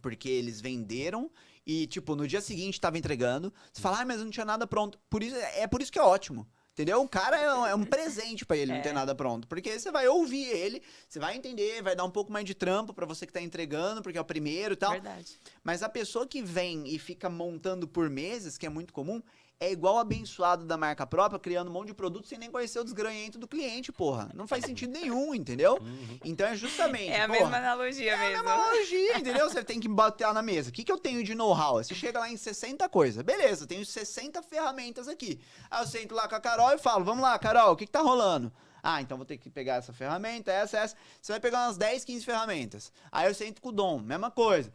porque eles venderam e, tipo, no dia seguinte estava entregando, você fala, mas não tinha nada pronto. Por isso que é ótimo. Entendeu? O cara é um presente pra ele não ter nada pronto. Porque você vai ouvir ele, você vai entender, vai dar um pouco mais de trampo pra você que tá entregando, porque é o primeiro e tal. Verdade. Mas a pessoa que vem e fica montando por meses, que é muito comum, é igual o abençoado da marca própria, criando um monte de produto sem nem conhecer o desgranhamento do cliente, porra. Não faz sentido nenhum, entendeu? Então é justamente, É a mesma analogia mesmo. É a mesma analogia, entendeu? Você tem que botar na mesa. O que eu tenho de know-how? Você chega lá em 60 coisas. Beleza, eu tenho 60 ferramentas aqui. Aí eu sento lá com a Carol e falo, vamos lá, Carol, o que tá rolando? Ah, então vou ter que pegar essa ferramenta, essa. Você vai pegar umas 10, 15 ferramentas. Aí eu sento com o Dom, mesma coisa.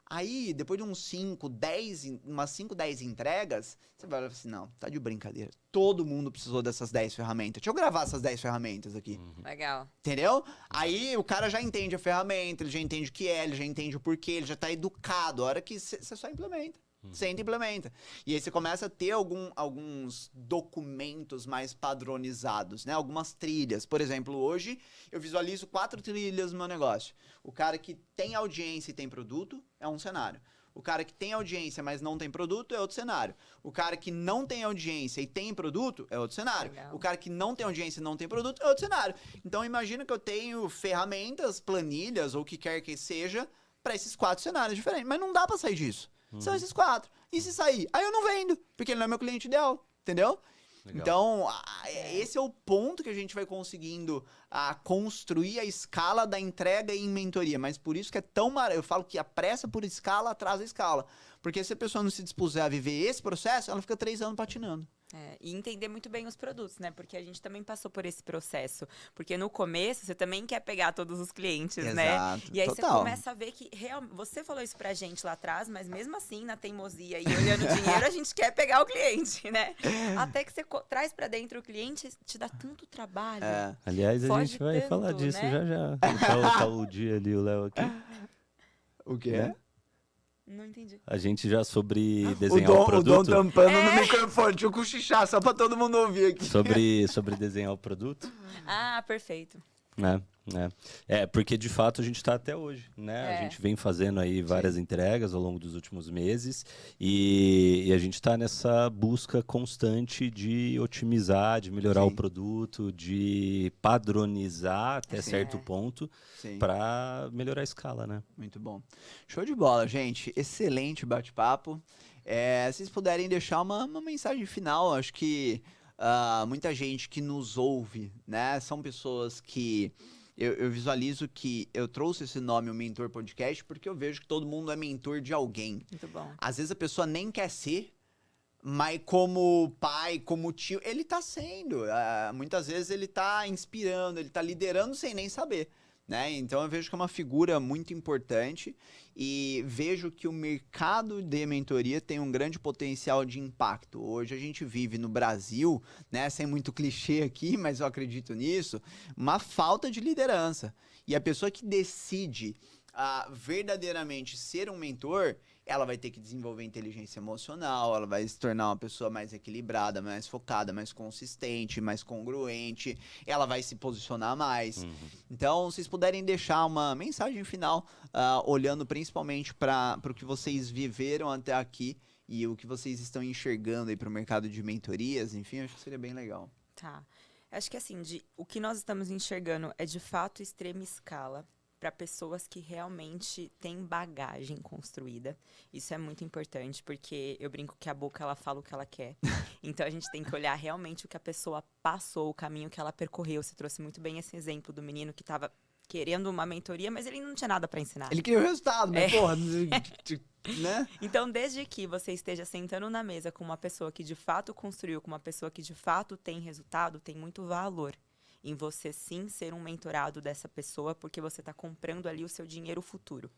Aí, depois de umas 5, 10 entregas, você vai olhar assim, não, tá de brincadeira. Todo mundo precisou dessas 10 ferramentas. Deixa eu gravar essas 10 ferramentas aqui. Legal. Entendeu? Aí o cara já entende a ferramenta, ele já entende o que é, ele já entende o porquê, ele já tá educado. A hora que você só implementa. Senta e implementa. E aí você começa a ter alguns documentos mais padronizados, né? Algumas trilhas. Por exemplo, hoje eu visualizo 4 trilhas no meu negócio. O cara que tem audiência e tem produto é um cenário. O cara que tem audiência, mas não tem produto, é outro cenário. O cara que não tem audiência e tem produto, é outro cenário. Legal. O cara que não tem audiência e não tem produto, é outro cenário. Então, imagina que eu tenho ferramentas, planilhas, ou o que quer que seja, para esses 4 cenários diferentes. Mas não dá para sair disso. São esses 4. E se sair? Aí eu não vendo, porque ele não é meu cliente ideal, entendeu? Legal. Então, esse é o ponto que a gente vai conseguindo construir a escala da entrega em mentoria. Mas por isso que é tão maravilhoso. Eu falo que a pressa por escala atrasa a escala. Porque se a pessoa não se dispuser a viver esse processo, ela fica 3 anos patinando. E entender muito bem os produtos, né? Porque a gente também passou por esse processo. Porque no começo, você também quer pegar todos os clientes, né? Exato, E aí total. você começa a ver que... Você falou isso pra gente lá atrás, mas mesmo assim, na teimosia e olhando o dinheiro, a gente quer pegar o cliente, né? Até que você traz pra dentro o cliente, te dá tanto trabalho. Aliás, a Foge gente vai tanto, falar disso né? já. Tá o dia ali, o Léo aqui. O quê? Né? Não entendi. A gente já sobre O desenhar o Dom produto. tampando no microfone. Deixa eu cochichar só pra todo mundo ouvir aqui. Sobre desenhar o produto. Ah, perfeito. Porque de fato a gente está até hoje, né? A gente vem fazendo aí várias entregas ao longo dos últimos meses e a gente está nessa busca constante de otimizar, de melhorar o produto, de padronizar até certo ponto para melhorar a escala, né? Muito bom. Show de bola, gente. Excelente bate-papo. Se vocês puderem deixar uma mensagem final, acho que muita gente que nos ouve, né? São pessoas que eu visualizo que eu trouxe esse nome, o Mentor Podcast, porque eu vejo que todo mundo é mentor de alguém. Muito bom. Às vezes a pessoa nem quer ser, mas como pai, como tio, ele tá sendo. Muitas vezes ele tá inspirando, ele tá liderando sem nem saber. Né? Então eu vejo que é uma figura muito importante e vejo que o mercado de mentoria tem um grande potencial de impacto. Hoje a gente vive no Brasil, né, sem muito clichê aqui, mas eu acredito nisso, uma falta de liderança. E a pessoa que decide verdadeiramente ser um mentor, ela vai ter que desenvolver inteligência emocional, ela vai se tornar uma pessoa mais equilibrada, mais focada, mais consistente, mais congruente, ela vai se posicionar mais. Então, se vocês puderem deixar uma mensagem final, olhando principalmente para o que vocês viveram até aqui e o que vocês estão enxergando aí para o mercado de mentorias, enfim, acho que seria bem legal. Tá. Acho que assim, o que nós estamos enxergando é de fato extrema escala para pessoas que realmente têm bagagem construída. Isso é muito importante, porque eu brinco que a boca, ela fala o que ela quer. Então, a gente tem que olhar realmente o que a pessoa passou, o caminho que ela percorreu. Você trouxe muito bem esse exemplo do menino que estava querendo uma mentoria, mas ele não tinha nada para ensinar. Ele queria o resultado, mas porra, né? Então, desde que você esteja sentando na mesa com uma pessoa que de fato construiu, com uma pessoa que de fato tem resultado, tem muito valor em você sim ser um mentorado dessa pessoa, porque você está comprando ali o seu dinheiro futuro.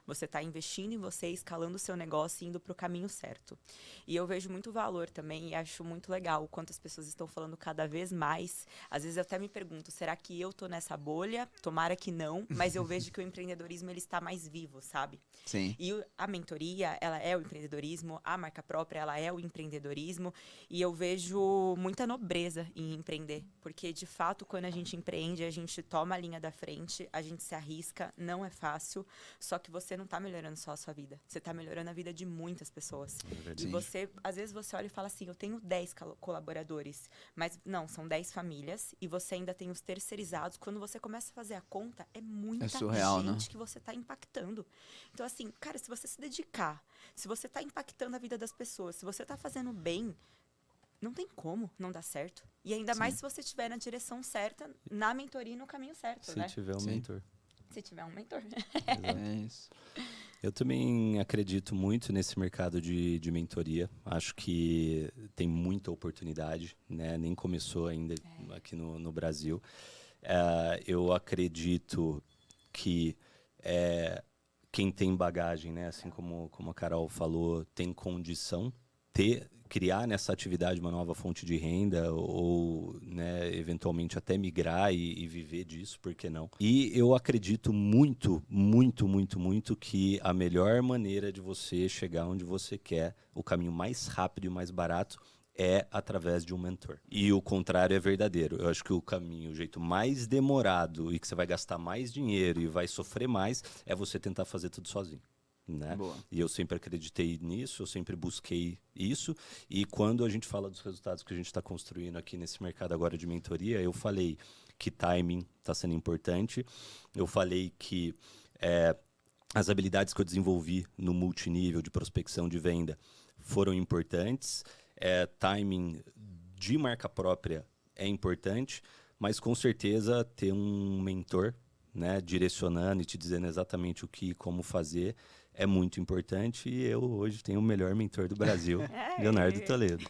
Você está investindo em você, escalando o seu negócio e indo para o caminho certo. E eu vejo muito valor também e acho muito legal o quanto as pessoas estão falando cada vez mais. Às vezes eu até me pergunto, será que eu tô nessa bolha? Tomara que não, mas eu vejo que o empreendedorismo ele está mais vivo, sabe? Sim. E a mentoria, ela é o empreendedorismo, a marca própria, ela é o empreendedorismo. E eu vejo muita nobreza em empreender, porque de fato quando a gente empreende, a gente toma a linha da frente, a gente se arrisca, não é fácil, só que você não está melhorando só a sua vida, você está melhorando a vida de muitas pessoas. E você, às vezes você olha e fala assim, eu tenho 10 colaboradores, mas não, são 10 famílias e você ainda tem os terceirizados. Quando você começa a fazer a conta, é muita surreal, gente né? que você está impactando. Então assim, cara, se você se dedicar, se você está impactando a vida das pessoas, se você está fazendo bem, não tem como não dar certo. E ainda mais se você estiver na direção certa, na mentoria e no caminho certo, né? Se tiver um mentor. Se tiver um mentor. É isso. Eu também acredito muito nesse mercado de mentoria. Acho que tem muita oportunidade, né? Nem começou ainda aqui no Brasil. Eu acredito que quem tem bagagem, né? Assim como a Carol falou, tem condição criar nessa atividade uma nova fonte de renda ou, né, eventualmente até migrar e viver disso, por que não? E eu acredito muito, muito, muito, muito que a melhor maneira de você chegar onde você quer, o caminho mais rápido e mais barato, é através de um mentor. E o contrário é verdadeiro. Eu acho que o jeito mais demorado e que você vai gastar mais dinheiro e vai sofrer mais é você tentar fazer tudo sozinho. Né? Boa. E eu sempre acreditei nisso, eu sempre busquei isso. E quando a gente fala dos resultados que a gente está construindo aqui nesse mercado agora de mentoria, eu falei que timing está sendo importante. Eu falei que as habilidades que eu desenvolvi no multinível de prospecção de venda foram importantes. Timing de marca própria é importante, mas com certeza ter um mentor, né, direcionando e te dizendo exatamente o que e como fazer é muito importante. E eu hoje tenho o melhor mentor do Brasil, Leonardo Toledo.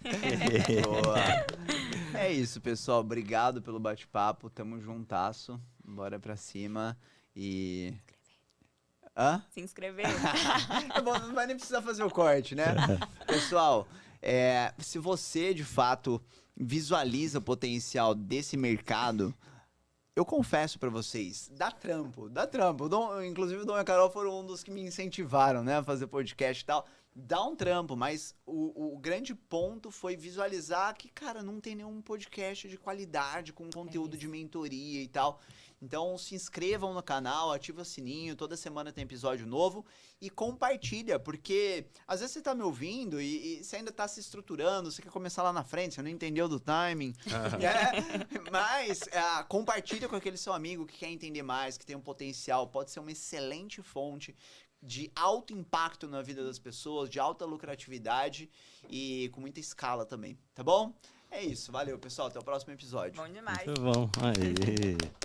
Boa. É isso, pessoal. Obrigado pelo bate-papo. Tamo juntasso. Bora pra cima. E... Hã? Se inscrever. É bom, não vai nem precisar fazer o corte, né? Pessoal, se você de fato visualiza o potencial desse mercado, eu confesso pra vocês, dá trampo. Inclusive o Dom e a Carol foram um dos que me incentivaram, né, a fazer podcast e tal. Dá um trampo, mas o grande ponto foi visualizar que, cara, não tem nenhum podcast de qualidade com conteúdo de mentoria e tal. Então se inscrevam no canal, ativa o sininho, toda semana tem episódio novo e compartilha, porque às vezes você tá me ouvindo e você ainda tá se estruturando, você quer começar lá na frente, você não entendeu do timing, mas compartilha com aquele seu amigo que quer entender mais, que tem um potencial, pode ser uma excelente fonte de alto impacto na vida das pessoas, de alta lucratividade e com muita escala também, tá bom? É isso, valeu pessoal, até o próximo episódio. Bom demais. Muito bom. Aê.